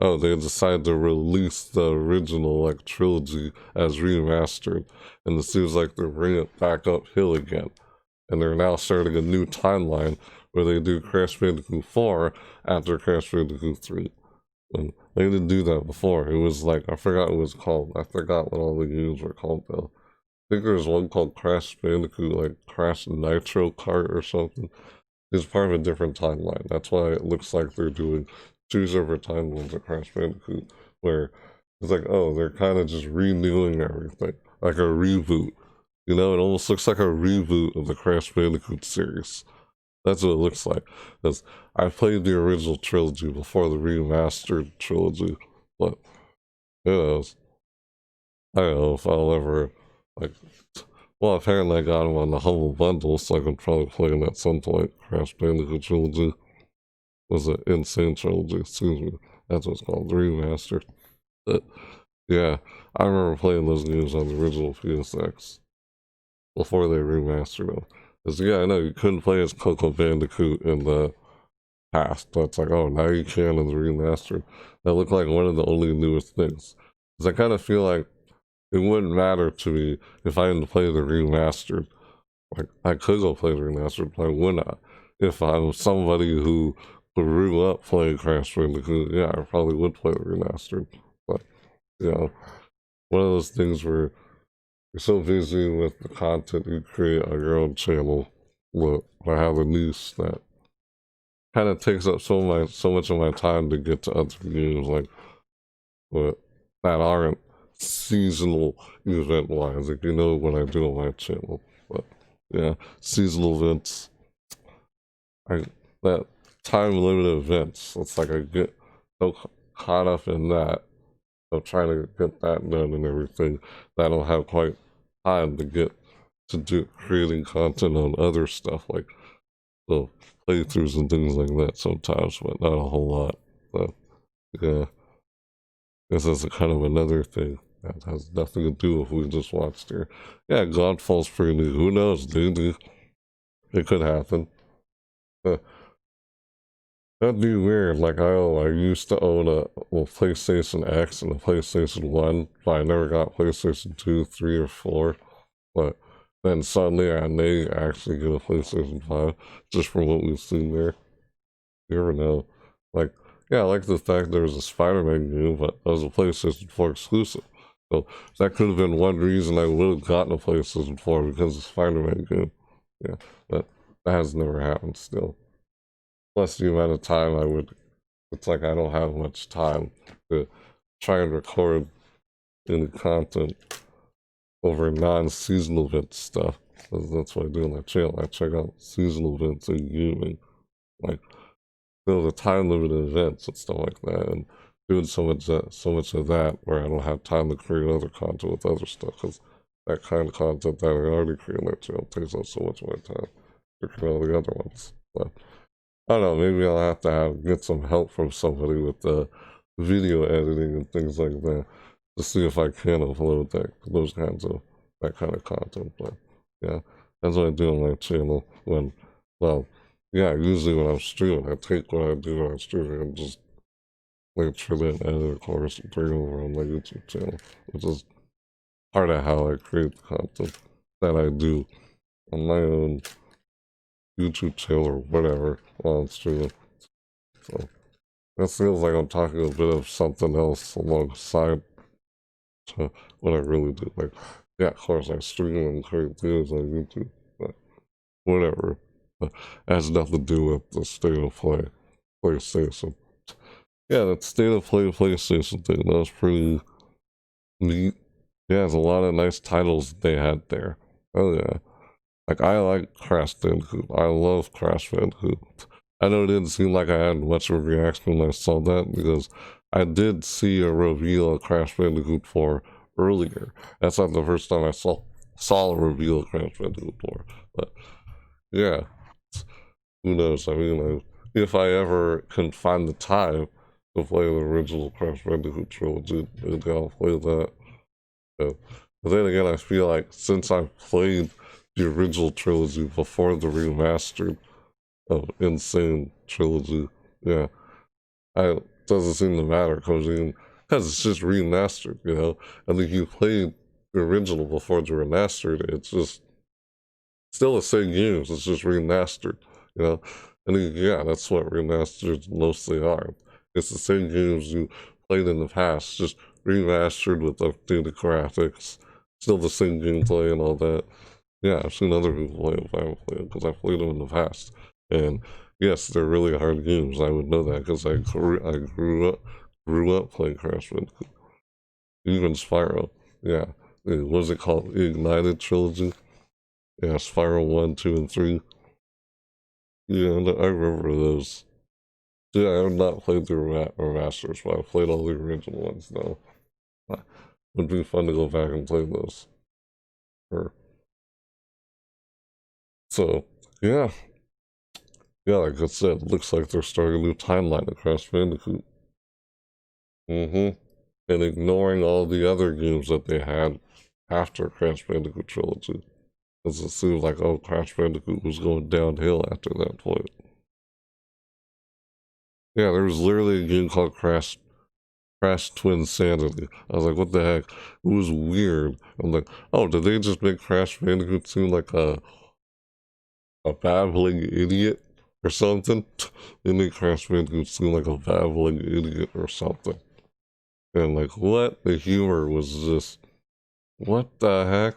oh, they decided to release the original, like, trilogy as remastered. And it seems like they're bringing it back uphill again. And they're now starting a new timeline where they do Crash Bandicoot 4 after Crash Bandicoot 3. And they didn't do that before. It was like, I forgot what it was called. I forgot what all the games were called though. I think there was one called Crash Bandicoot, like Crash Nitro Kart or something. It's part of a different timeline. That's why it looks like they're doing 2 separate timelines of Crash Bandicoot, where it's like, oh, they're kind of just renewing everything, like a reboot. You know, it almost looks like a reboot of the Crash Bandicoot series. That's what it looks like. Because I played the original trilogy before the remastered trilogy, but who knows? I don't know if I'll ever, like, well, apparently I got them on the Humble Bundle, so I can probably play them at some point. Crash Bandicoot trilogy was an insane trilogy, excuse me. That's what it's called, the remastered. But yeah, I remember playing those games on the original PSX before they remastered them. Because, yeah, I know you couldn't play as Coco Bandicoot in the past. That's like, oh, now you can in the remastered. That looked like one of the only newest things. Because I kind of feel like it wouldn't matter to me if I didn't play the remastered. Like, I could go play the remastered, but I would not. If I'm somebody who grew up playing Crash Bandicoot, yeah, I probably would play the remastered. But, you know, one of those things where you're so busy with the content you create on your own channel. Look, I have a niece that kind of takes up so much of my time to get to other games, like, but that aren't seasonal event wise. Like, you know what I do on my channel. But yeah, seasonal events. That time limited events. It's like I get so caught up in that. I'm trying to get that done and everything. That I don't have quite time to get to do creating content on other stuff like the playthroughs and things like that sometimes, but not a whole lot. But yeah, this is a kind of another thing that has nothing to do with what we just watched here. Yeah, Godfall's pretty new. Who knows, dude? It could happen. That'd be weird. Like, I used to own a PlayStation X and a PlayStation 1, but I never got PlayStation 2, 3, or 4. But then suddenly I may actually get a PlayStation 5 just from what we've seen there. You never know. Like, yeah, I like the fact there was a Spider-Man game, but that was a PlayStation 4 exclusive. So that could have been one reason I would have gotten a PlayStation 4 because of Spider-Man game. Yeah, but that has never happened still. Plus the amount of time it's like I don't have much time to try and record any content over non-seasonal event stuff. That's what I do on my channel. I check out seasonal events and gaming. Like, the time-limited events and stuff like that, and doing so much of that where I don't have time to create other content with other stuff, because that kind of content that I already create on that channel takes up so much of my time to create all the other ones. But I don't know, maybe I'll have to get some help from somebody with the video editing and things like that to see if I can upload that kind of content. But yeah, that's what I do on my channel when, well, yeah, usually when I'm streaming, I take what I do when I'm streaming and just like trim it and edit, of course, and bring it over on my YouTube channel, which is part of how I create the content that I do on my own YouTube channel or whatever while I'm streaming. So that feels like I'm talking a bit of something else alongside to what I really do. Like, yeah, of course, I stream and create videos on YouTube, but whatever. It has nothing to do with the state of play PlayStation. Yeah, that state of play PlayStation thing, that was pretty neat. Yeah, there's a lot of nice titles they had there. Oh yeah. Like, I like Crash Bandicoot. I love Crash Bandicoot. I know it didn't seem like I had much of a reaction when I saw that, because I did see a reveal of Crash Bandicoot 4 earlier. That's not the first time I saw a reveal of Crash Bandicoot 4. But, yeah. Who knows? I mean, if I ever can find the time to play the original Crash Bandicoot trilogy, maybe I'll play that. But then again, I feel like since I've played the original trilogy before the remastered of Insane trilogy, yeah, it doesn't seem to matter because it's just remastered, you know. I think you played the original before the remastered, it's just still the same games, it's just remastered, you know. I think, yeah, that's what remasters mostly are. It's the same games you played in the past, just remastered with updated graphics, still the same gameplay and all that. Yeah, I've seen other people play them, I haven't played them because I played them in the past. And yes, they're really hard games. I would know that because I grew up playing Crash Bandicoot. Even Spyro, yeah. What was it called? The Ignited Trilogy? Yeah, Spyro 1, 2, and 3. Yeah, I remember those. Yeah, I have not played the remasters, but I played all the original ones now. It would be fun to go back and play those. Sure. So, yeah. Yeah, like I said, it looks like they're starting a new timeline of Crash Bandicoot. And ignoring all the other games that they had after Crash Bandicoot Trilogy. Because it seemed like, oh, Crash Bandicoot was going downhill after that point. Yeah, there was literally a game called Crash Twin Sanity. I was like, what the heck? It was weird. I'm like, oh, did they just make Crash Bandicoot seem like a babbling idiot or something? They made Crash Bandicoot seem like a babbling idiot or something. And like, what? The humor was just, what the heck?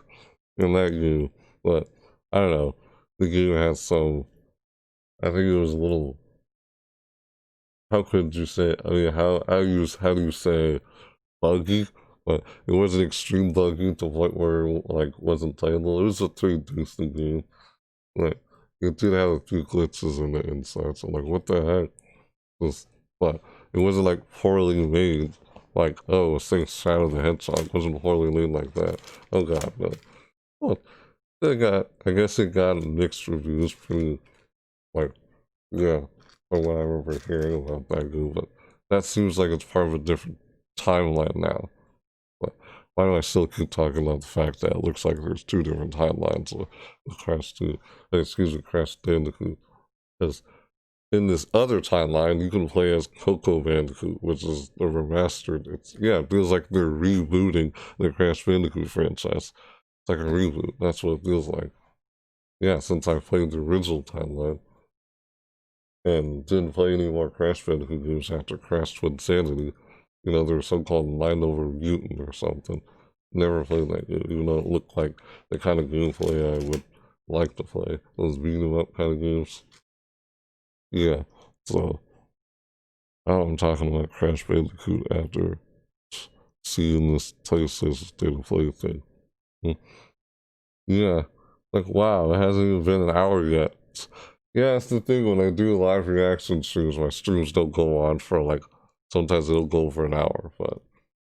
In that game. But, I don't know. The game had some, I think it was a little, how could you say, I mean, how do you say buggy? But it wasn't extreme buggy to the point where like wasn't playable. It was a pretty decent game. Like, it did have a few glitches in the inside, so like, what the heck? But it wasn't like poorly made. Like, oh, say Shadow the Hedgehog wasn't poorly made like that. Oh god, no. Well, I guess it got mixed reviews pretty, like, yeah, from what I remember hearing about that game, but that seems like it's part of a different timeline now. But why do I still keep talking about the fact that it looks like there's two different timelines with Crash Bandicoot? Because in this other timeline, you can play as Coco Bandicoot, which is the remastered. It feels like they're rebooting the Crash Bandicoot franchise. It's like a reboot. That's what it feels like. Yeah, since I played the original timeline and didn't play any more Crash Bandicoot games after Crash Twin Sanity. You know, there's so-called Mind Over Mutant or something. Never played that game, even though it looked like the kind of gameplay I would like to play. Those beat-em-up kind of games. Yeah, so I'm talking about Crash Bandicoot after seeing this PlayStation State of Play thing. Yeah, like, wow, it hasn't even been an hour yet. Yeah, that's the thing, when I do live reaction streams, my streams don't go on for like, sometimes it'll go for an hour, but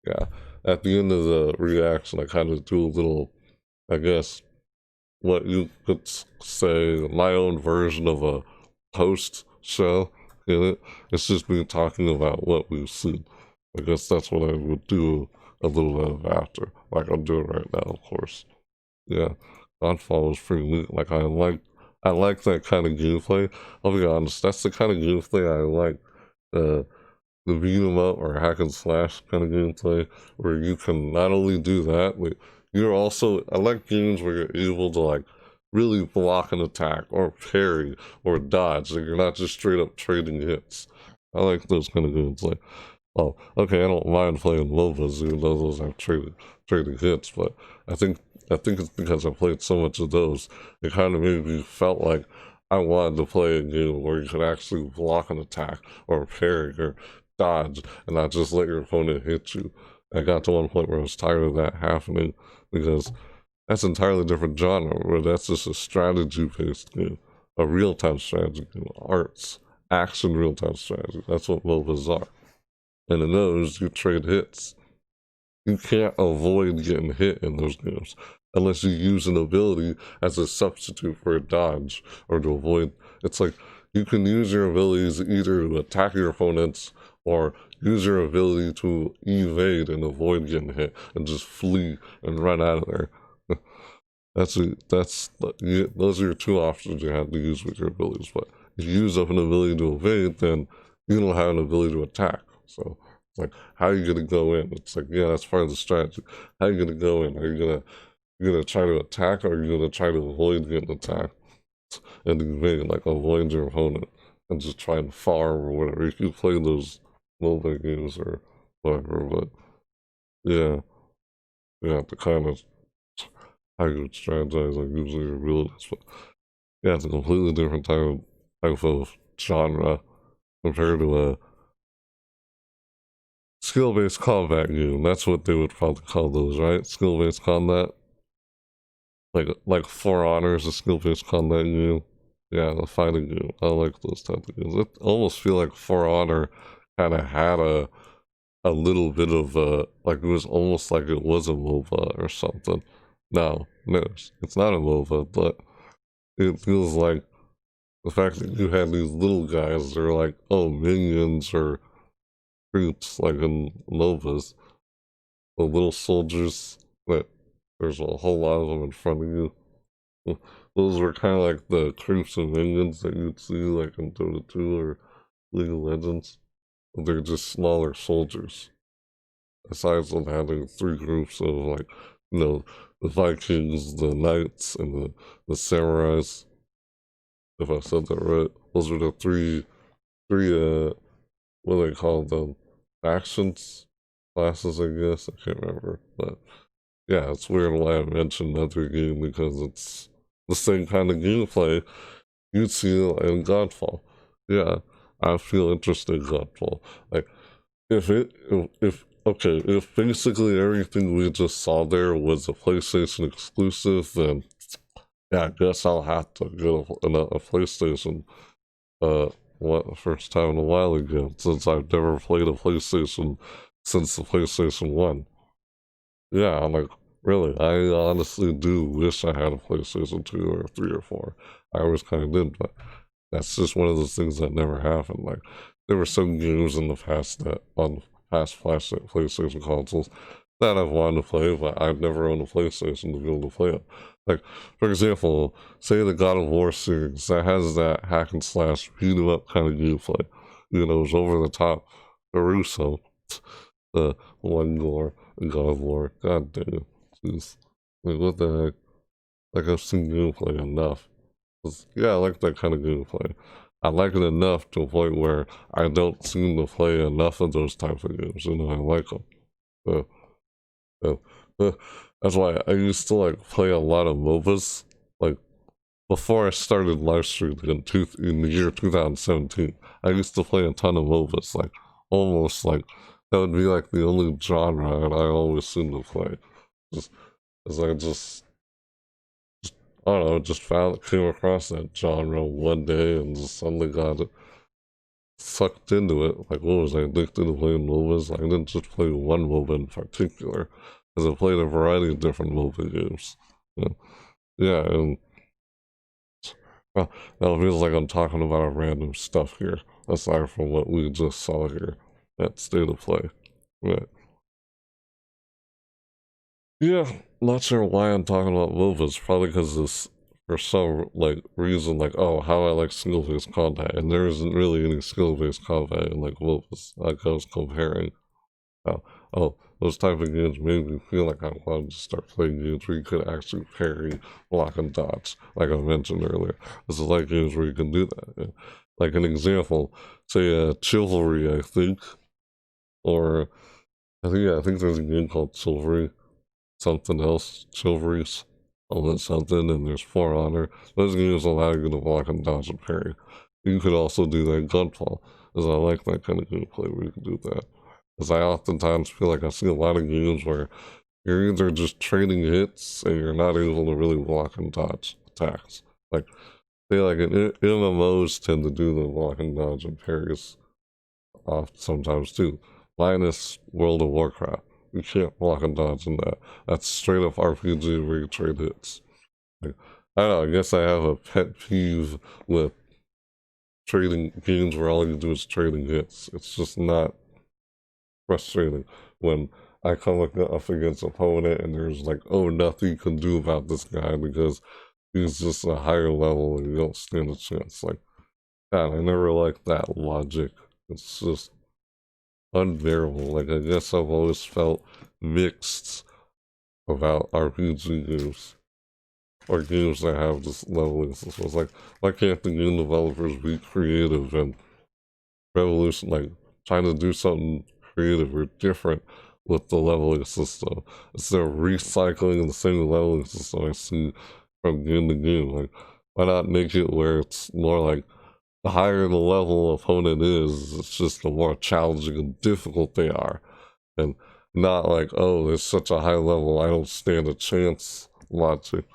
yeah. At the end of the reaction, I kind of do a little, I guess, what you could say, my own version of a post show, get it? It's just me talking about what we've seen. I guess that's what I would do a little bit of after, like I'm doing right now, of course. Yeah, Godfall was pretty neat. Like, I like that kind of gameplay. I'll be honest, that's the kind of gameplay I like. The beat 'em up or hack and slash kind of gameplay, where you can not only do that, but you're also, I like games where you're able to like really block an attack or parry or dodge, and you're not just straight up trading hits. I like those kind of games. Like, oh, okay, I don't mind playing MOBAs even though those have trading hits, but I think it's because I played so much of those, it kind of made me felt like I wanted to play a game where you could actually block an attack or parry or dodge and not just let your opponent hit you. I got to one point where I was tired of that happening because that's an entirely different genre, where that's just a strategy-based game, a real-time strategy game, arts, action real-time strategy. That's what MOBAs are. And in those, you trade hits. You can't avoid getting hit in those games unless you use an ability as a substitute for a dodge or to avoid. It's like you can use your abilities either to attack your opponents or use your ability to evade and avoid getting hit and just flee and run out of there. Those are your two options you have to use with your abilities. But if you use up an ability to evade, then you don't have an ability to attack. So it's like, how are you gonna go in? It's like, yeah, that's part of the strategy. How are you gonna go in? Are you gonna try to attack, or are you gonna try to avoid getting attacked and evade, like avoid your opponent and just try and farm or whatever? If you play those mobile games or whatever, but yeah, you have to kind of how you would strategize, like usually your abilities. But yeah, it's a completely different type of genre compared to a skill-based combat game. That's what they would probably call those, right? Skill-based combat. Like For Honor is a skill-based combat game. Yeah, the fighting game. I like those type of games. It almost feel like For Honor kind of had a little bit of like it was almost like it was a MOBA or something. No, it's not a MOBA, but it feels like the fact that you had these little guys, they're like, oh, minions or troops, like in MOBAs, the little soldiers that there's a whole lot of them in front of you. Those were kind of like the troops and minions that you'd see like in Dota 2 or League of Legends. They're just smaller soldiers. Aside from having three groups of like, the Vikings, the Knights, and the Samurais. If I said that right. Those are the three what do they call them? Factions? Classes, I guess. I can't remember. But yeah, it's weird why I mentioned another game because it's the same kind of gameplay you'd see in Godfall. Yeah, I feel interested in Godfall. Like, if basically everything we just saw there was a PlayStation exclusive, then yeah, I guess I'll have to get a PlayStation first time in a while again, since I've never played a PlayStation since the PlayStation 1. Yeah, I'm like, really, I honestly do wish I had a PlayStation 2 or 3 or 4. I always kind of did, but that's just one of those things that never happened. Like, there were some games in the past that, on past PlayStation consoles, that I've wanted to play, but I've never owned a PlayStation to be able to play it. Like, for example, say the God of War series that has that hack and slash, beat 'em up kind of gameplay. You know, it's over the top. Caruso, the one gore in God of War. God damn it. Jeez. Like, what the heck? Like, I've seen gameplay enough. Yeah, I like that kind of gameplay. I like it enough to a point where I don't seem to play enough of those types of games. You know, I like them. That's why I used to like play a lot of MOBAs. Like, before I started live streaming in the year 2017, I used to play a ton of MOBAs. Like, almost like that would be like the only genre that I always seem to play. Just as I I don't know, just came across that genre one day and just suddenly got sucked into it. Like, what was I addicted to playing MOBAs? I didn't just play one MOBA in particular, because I played a variety of different MOBA games. Yeah, and well, that feels like I'm talking about random stuff here, aside from what we just saw here at State of Play. Right. Yeah, not sure why I'm talking about MOBAs. Probably because for some like reason, like, oh, how I like skill-based combat, and there isn't really any skill-based combat in like Wolfus. Like I was comparing, oh, those type of games made me feel like I wanted to start playing games where you could actually parry, block, and dodge, like I mentioned earlier. This is like games where you can do that. Yeah. Like an example, say Chivalry, I think, or I think there's a game called Chivalry, something else, Chivalries, all that something, and there's For Honor. Those games allow you to block and dodge and parry. You could also do that in Gunfall, as I like that kind of gameplay where you can do that. Because I oftentimes feel like I see a lot of games where you're either just trading hits and you're not able to really block and dodge attacks. Like, say like MMOs tend to do the block and dodge and parries off sometimes too. Minus World of Warcraft. You can't block and dodge in that. That's straight up RPG where you trade hits. Like, I don't know, I guess I have a pet peeve with trading games where all you do is trading hits. It's just not frustrating when I come up against an opponent and there's like, oh, nothing you can do about this guy because he's just a higher level and you don't stand a chance. Like, God, I never liked that logic. It's just unbearable. Like, I guess I've always felt mixed about RPG games or games that have this leveling system. It's like, why can't the game developers be creative and revolution, like trying to do something creative or different with the leveling system instead of recycling the same leveling system I see from game to game? Like, why not make it where it's more like the higher the level opponent is, it's just the more challenging and difficult they are, and not like, oh, there's such a high level, I don't stand a chance logic.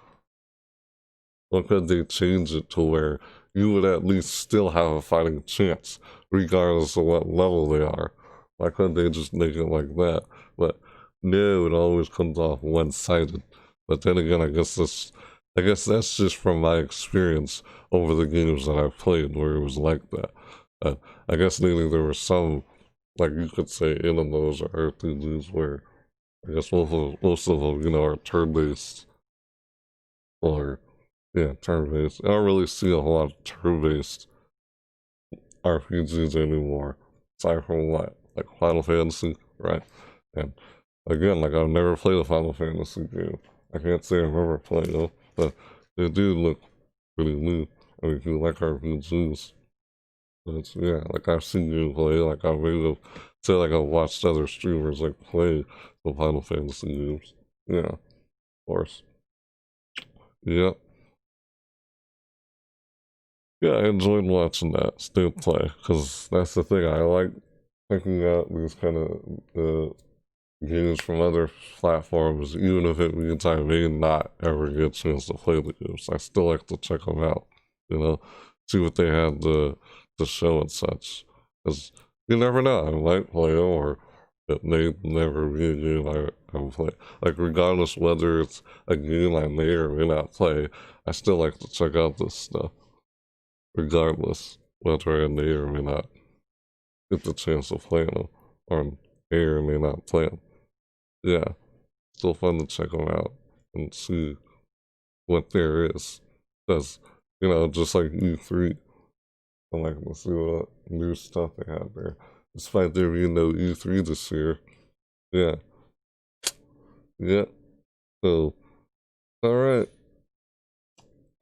Why could they change it to where you would at least still have a fighting chance, regardless of what level they are? Why couldn't they just make it like that? But no, it always comes off one-sided. But then again, I guess that's just from my experience over the games that I've played where it was like that. I guess maybe there were some, like you could say, MMOs or RPGs where I guess most of them, you know, are turn-based. Or, yeah, turn-based. I don't really see a lot of turn-based RPGs anymore, aside from what? Like Final Fantasy, right? And again, like I've never played a Final Fantasy game. I can't say I remember playing them, but they do look pretty neat. I mean, if you like RPGs, but yeah, like I've seen you play, like I maybe say like I've watched other streamers like play the Final Fantasy games. Yeah, of course. Yep. Yeah, I enjoyed watching that state play, because that's the thing, I like checking out these kind of games from other platforms, even if it means I may not ever get a chance to play the games. I still like to check them out, you know, see what they have to show and such. Because you never know, I might play them, or it may never be a game I will play. Like, regardless whether it's a game I may or may not play, I still like to check out this stuff. Regardless whether I may or may not get the chance of playing them, or may or may not play them. Yeah, still fun to check them out and see what there is. Because, you know, just like E3, I'm like, let's see what new stuff they have there. Despite there being no E3 this year. Yeah. Yeah. So, alright.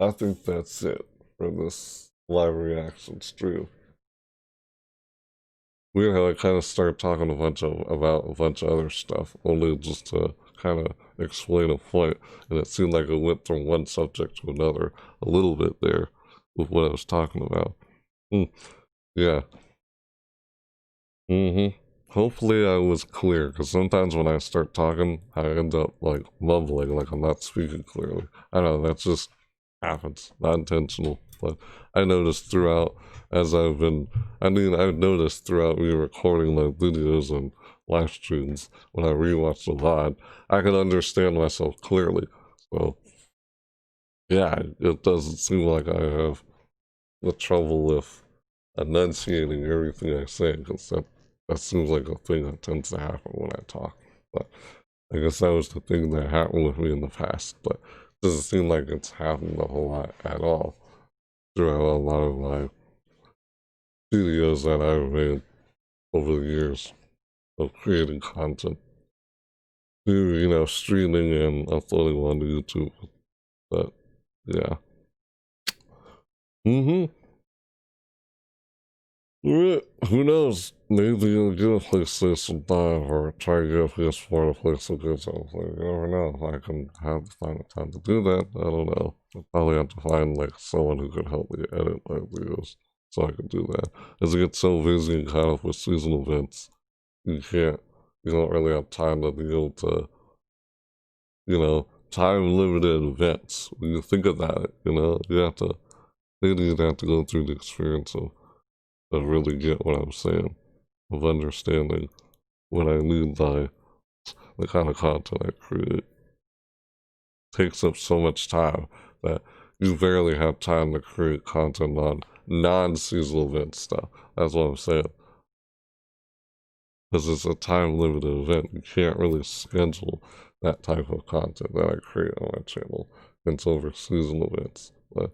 I think that's it for this live reaction stream. Weird how I kind of started talking about a bunch of other stuff, only just to kind of explain a point, and it seemed like it went from one subject to another a little bit there with what I was talking about. Yeah. Hopefully I was clear, because sometimes when I start talking, I end up like mumbling, like I'm not speaking clearly. I don't know, that just happens, not intentional. But I noticed throughout, I've noticed throughout me recording my videos and live streams, when I rewatch the VOD, I can understand myself clearly. So, yeah, it doesn't seem like I have the trouble with enunciating everything I say, because that seems like a thing that tends to happen when I talk. But I guess that was the thing that happened with me in the past. But doesn't seem like it's happened a whole lot at all throughout a lot of my videos that I've made over the years of creating content. You know, streaming and uploading on YouTube. But yeah. Who knows? Maybe you'll get a PlayStation 5 or try to get a PS4 to play some good stuff. Like, you never know. If I can find the time to do that, I don't know. I'll probably have to find like someone who could help me edit my videos so I can do that. As I get so busy and caught up with season events, you don't really have time to be able to, you know, time-limited events. When you think about it, you know, maybe you'd have to go through the experience of really get what I'm saying, of understanding what I mean by the kind of content I create. It takes up so much time that you barely have time to create content on non-seasonal event stuff. That's what I'm saying. Because it's a time-limited event, you can't really schedule that type of content that I create on my channel. It's over seasonal events. But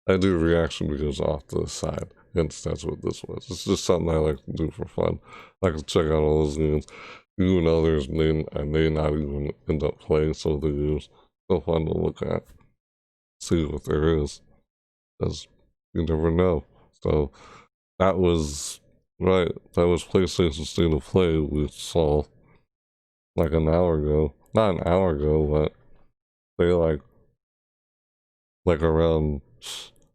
I do reaction videos off to the side. Hence, that's what this was. It's just something I like to do for fun. I like to check out all those games. Even others I may not even end up playing some of the games. So fun to look at. See what there is. Because you never know. So, that was PlayStation State of Play we saw like an hour ago. Not an hour ago, but they like around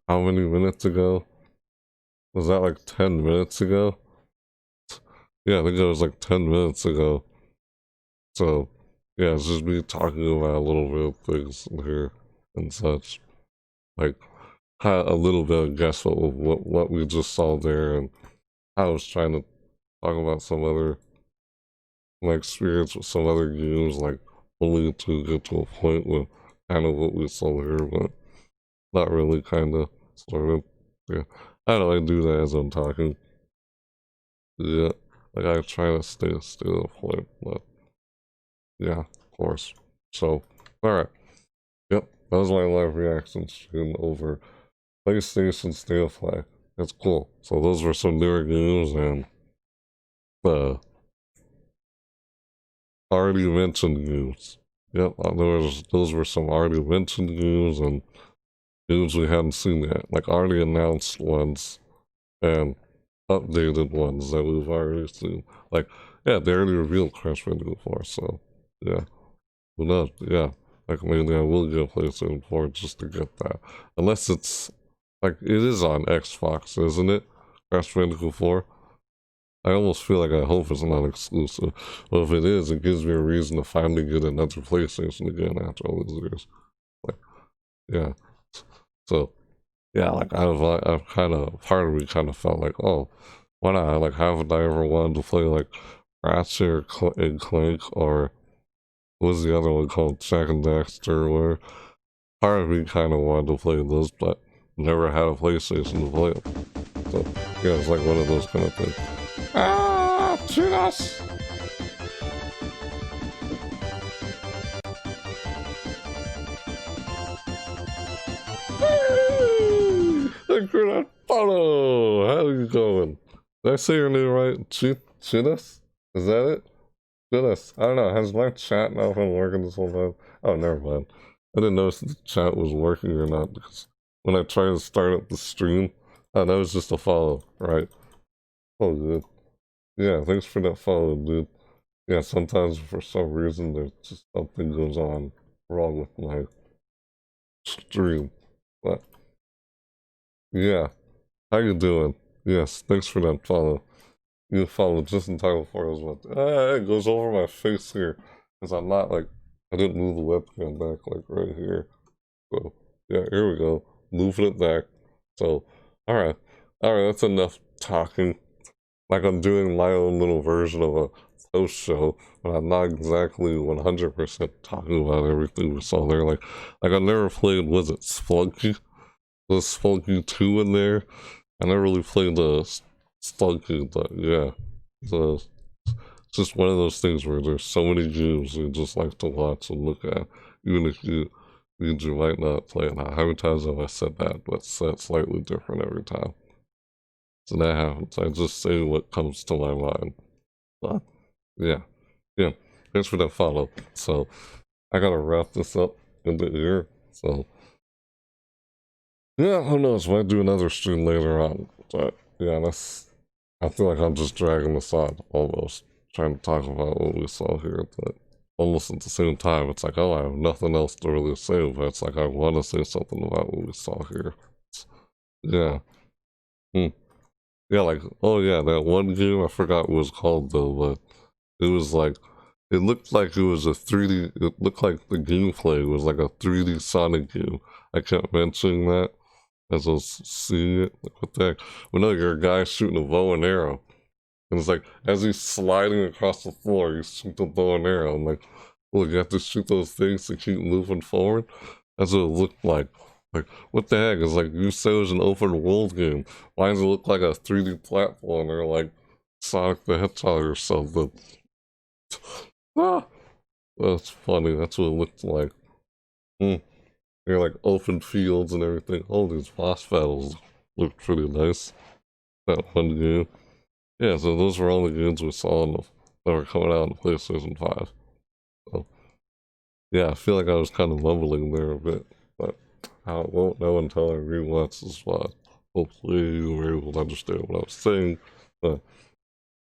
how many minutes ago? Was that like 10 minutes ago? Yeah, I think it was like 10 minutes ago. So, yeah, it's just me talking about a little bit of things here and such. Like, a little bit of guess what we just saw there, and I was trying to talk about some other, my experience with some other games, like, only to get to a point with kind of what we saw here, but not really, kind of, sort of. Yeah, I know I do that as I'm talking. Yeah, like I try to stay to the point, but yeah, of course. So, alright. Yep, that was my live reaction stream over PlayStation State of Play. That's cool. So those were some newer games and already mentioned games. Yep, those were some already mentioned games and games we hadn't seen yet. Like already announced ones and updated ones that we've already seen. Like, yeah, they already revealed Crash Bandicoot 4, so yeah. Who knows? Yeah. Like maybe I will get a PlayStation 4 just to get that. Unless it's like it is on Xbox, isn't it? Crash Bandicoot 4? I almost feel like I hope it's not exclusive. But if it is, it gives me a reason to finally get another PlayStation again after all these years. Like, yeah. So, yeah, like I've kind of, part of me kind of felt like, oh, why not? Like, haven't I ever wanted to play like Ratchet and Clank or what was the other one called? Jack and Daxter, where part of me kind of wanted to play those, but never had a PlayStation to play them. So, yeah, it's like one of those kind of things. Ah, shoot us! Follow! How are you going? Did I say your name right? Chinas? Is that it? Chinas. I don't know. Has my chat not been working this whole time? Oh, never mind. I didn't know if the chat was working or not because when I tried to start up the stream, oh, that was just a follow, right? Oh, good. Yeah, thanks for that follow, dude. Yeah, sometimes for some reason there's just something goes on wrong with my stream. But yeah, how you doing? Yes, thanks for that follow. You follow just in time before I was about to, it goes over my face here. Because I'm not like, I didn't move the webcam back like right here. So, yeah, here we go. Moving it back. So, alright. Alright, that's enough talking. Like I'm doing my own little version of a post show, but I'm not exactly 100% talking about everything we saw there. Like I never played, was it Spelunky? Was Spelunky 2 in there? I never really played the Spelunky, but yeah. So it's just one of those things where there's so many games you just like to watch and look at, even if you means you might not play it. How many times have I said that? But said slightly different every time. So that happens. I just say what comes to my mind. But, yeah. Thanks for that follow. So, I gotta wrap this up in the ear. So, yeah, who knows? Might do another stream later on. But, yeah, I feel like I'm just dragging this on almost. Trying to talk about what we saw here. But almost at the same time, it's like, oh, I have nothing else to really say. But it's like, I want to say something about what we saw here. Yeah. Yeah, like, oh yeah, that one game, I forgot what it was called though, but it was like, it looked like it was a 3D, it looked like the gameplay was like a 3D Sonic game. I kept mentioning that as I was seeing it. Like, what the heck? Well, no, you're a guy shooting a bow and arrow. And it's like, as he's sliding across the floor, he's shooting a bow and arrow. I'm like, look, you have to shoot those things to keep moving forward? That's what it looked like. Like, what the heck? It's like, you said it was an open world game. Why does it look like a 3D platformer, like Sonic the Hedgehog or something? Ah, that's funny. That's what it looked like. They're like open fields and everything. All these boss battles look pretty nice. That one game. Yeah, so those were all the games we saw that were coming out on the PlayStation 5. So, yeah, I feel like I was kind of mumbling there a bit, but I won't know until I rewatch this spot. Hopefully you were able to understand what I was saying. But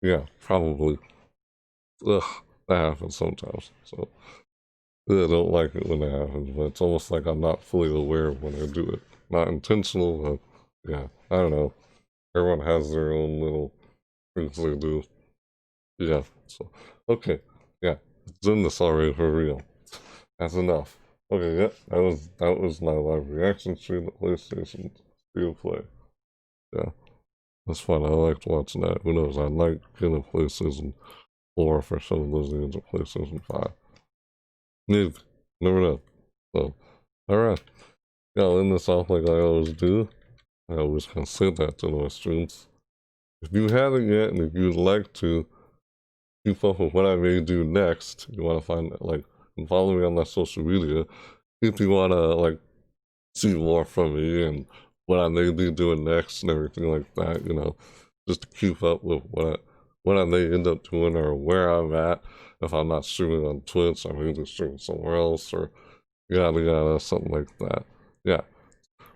yeah, probably. Ugh, that happens sometimes. So I don't like it when that happens, but it's almost like I'm not fully aware of when I do it. Not intentional, but yeah, I don't know. Everyone has their own little things they do. Yeah, so okay. Yeah, it's in this already for real. That's enough. Okay, yeah, that was my live reaction stream to PlayStation Steel Play. Yeah, that's fun. I liked watching that. Who knows? I like getting PlayStation 4 for some of those games at PlayStation 5. Maybe. Never know. So, alright. Yeah, I'll end this off like I always do. I always can say that to my streams. If you haven't yet, and if you'd like to keep up with what I may do next, you want to find, like, and follow me on my social media, if you want to, like, see more from me and what I may be doing next and everything like that, you know, just to keep up with what I may end up doing or where I'm at. If I'm not streaming on Twitch, I'm either streaming somewhere else or yada yada, something like that. Yeah,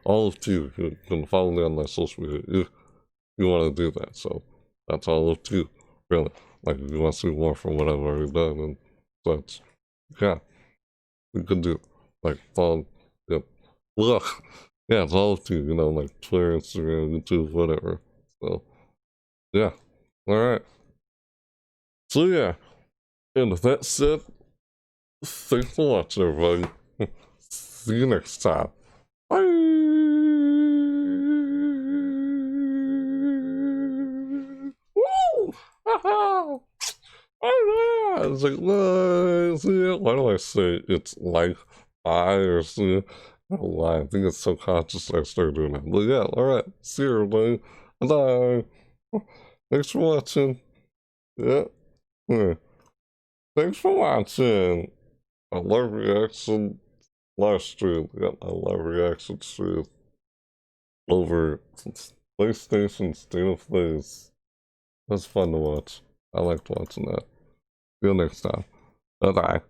all of you can follow me on my social media if you want to do that. So that's all of you, really. Like, if you want to see more from what I've already done and such, yeah, we could do, like, follow, yeah, look, yeah, it's all of you, you know, like Twitter, Instagram, YouTube, whatever. So, yeah, alright. So, yeah, and with that said, thanks for watching, everybody. See you next time. Bye! Woo! Haha! Oh yeah! It's like, why do I say it's like I or see? I don't know why. I think it's subconscious I started doing that. But yeah, alright. See you, everybody. Bye. Thanks for watching. Yeah. Thanks for watching. I love reaction live stream. Yeah, I love reaction stream over PlayStation State of Plays. That's fun to watch. I liked watching that. See you next time. Bye bye.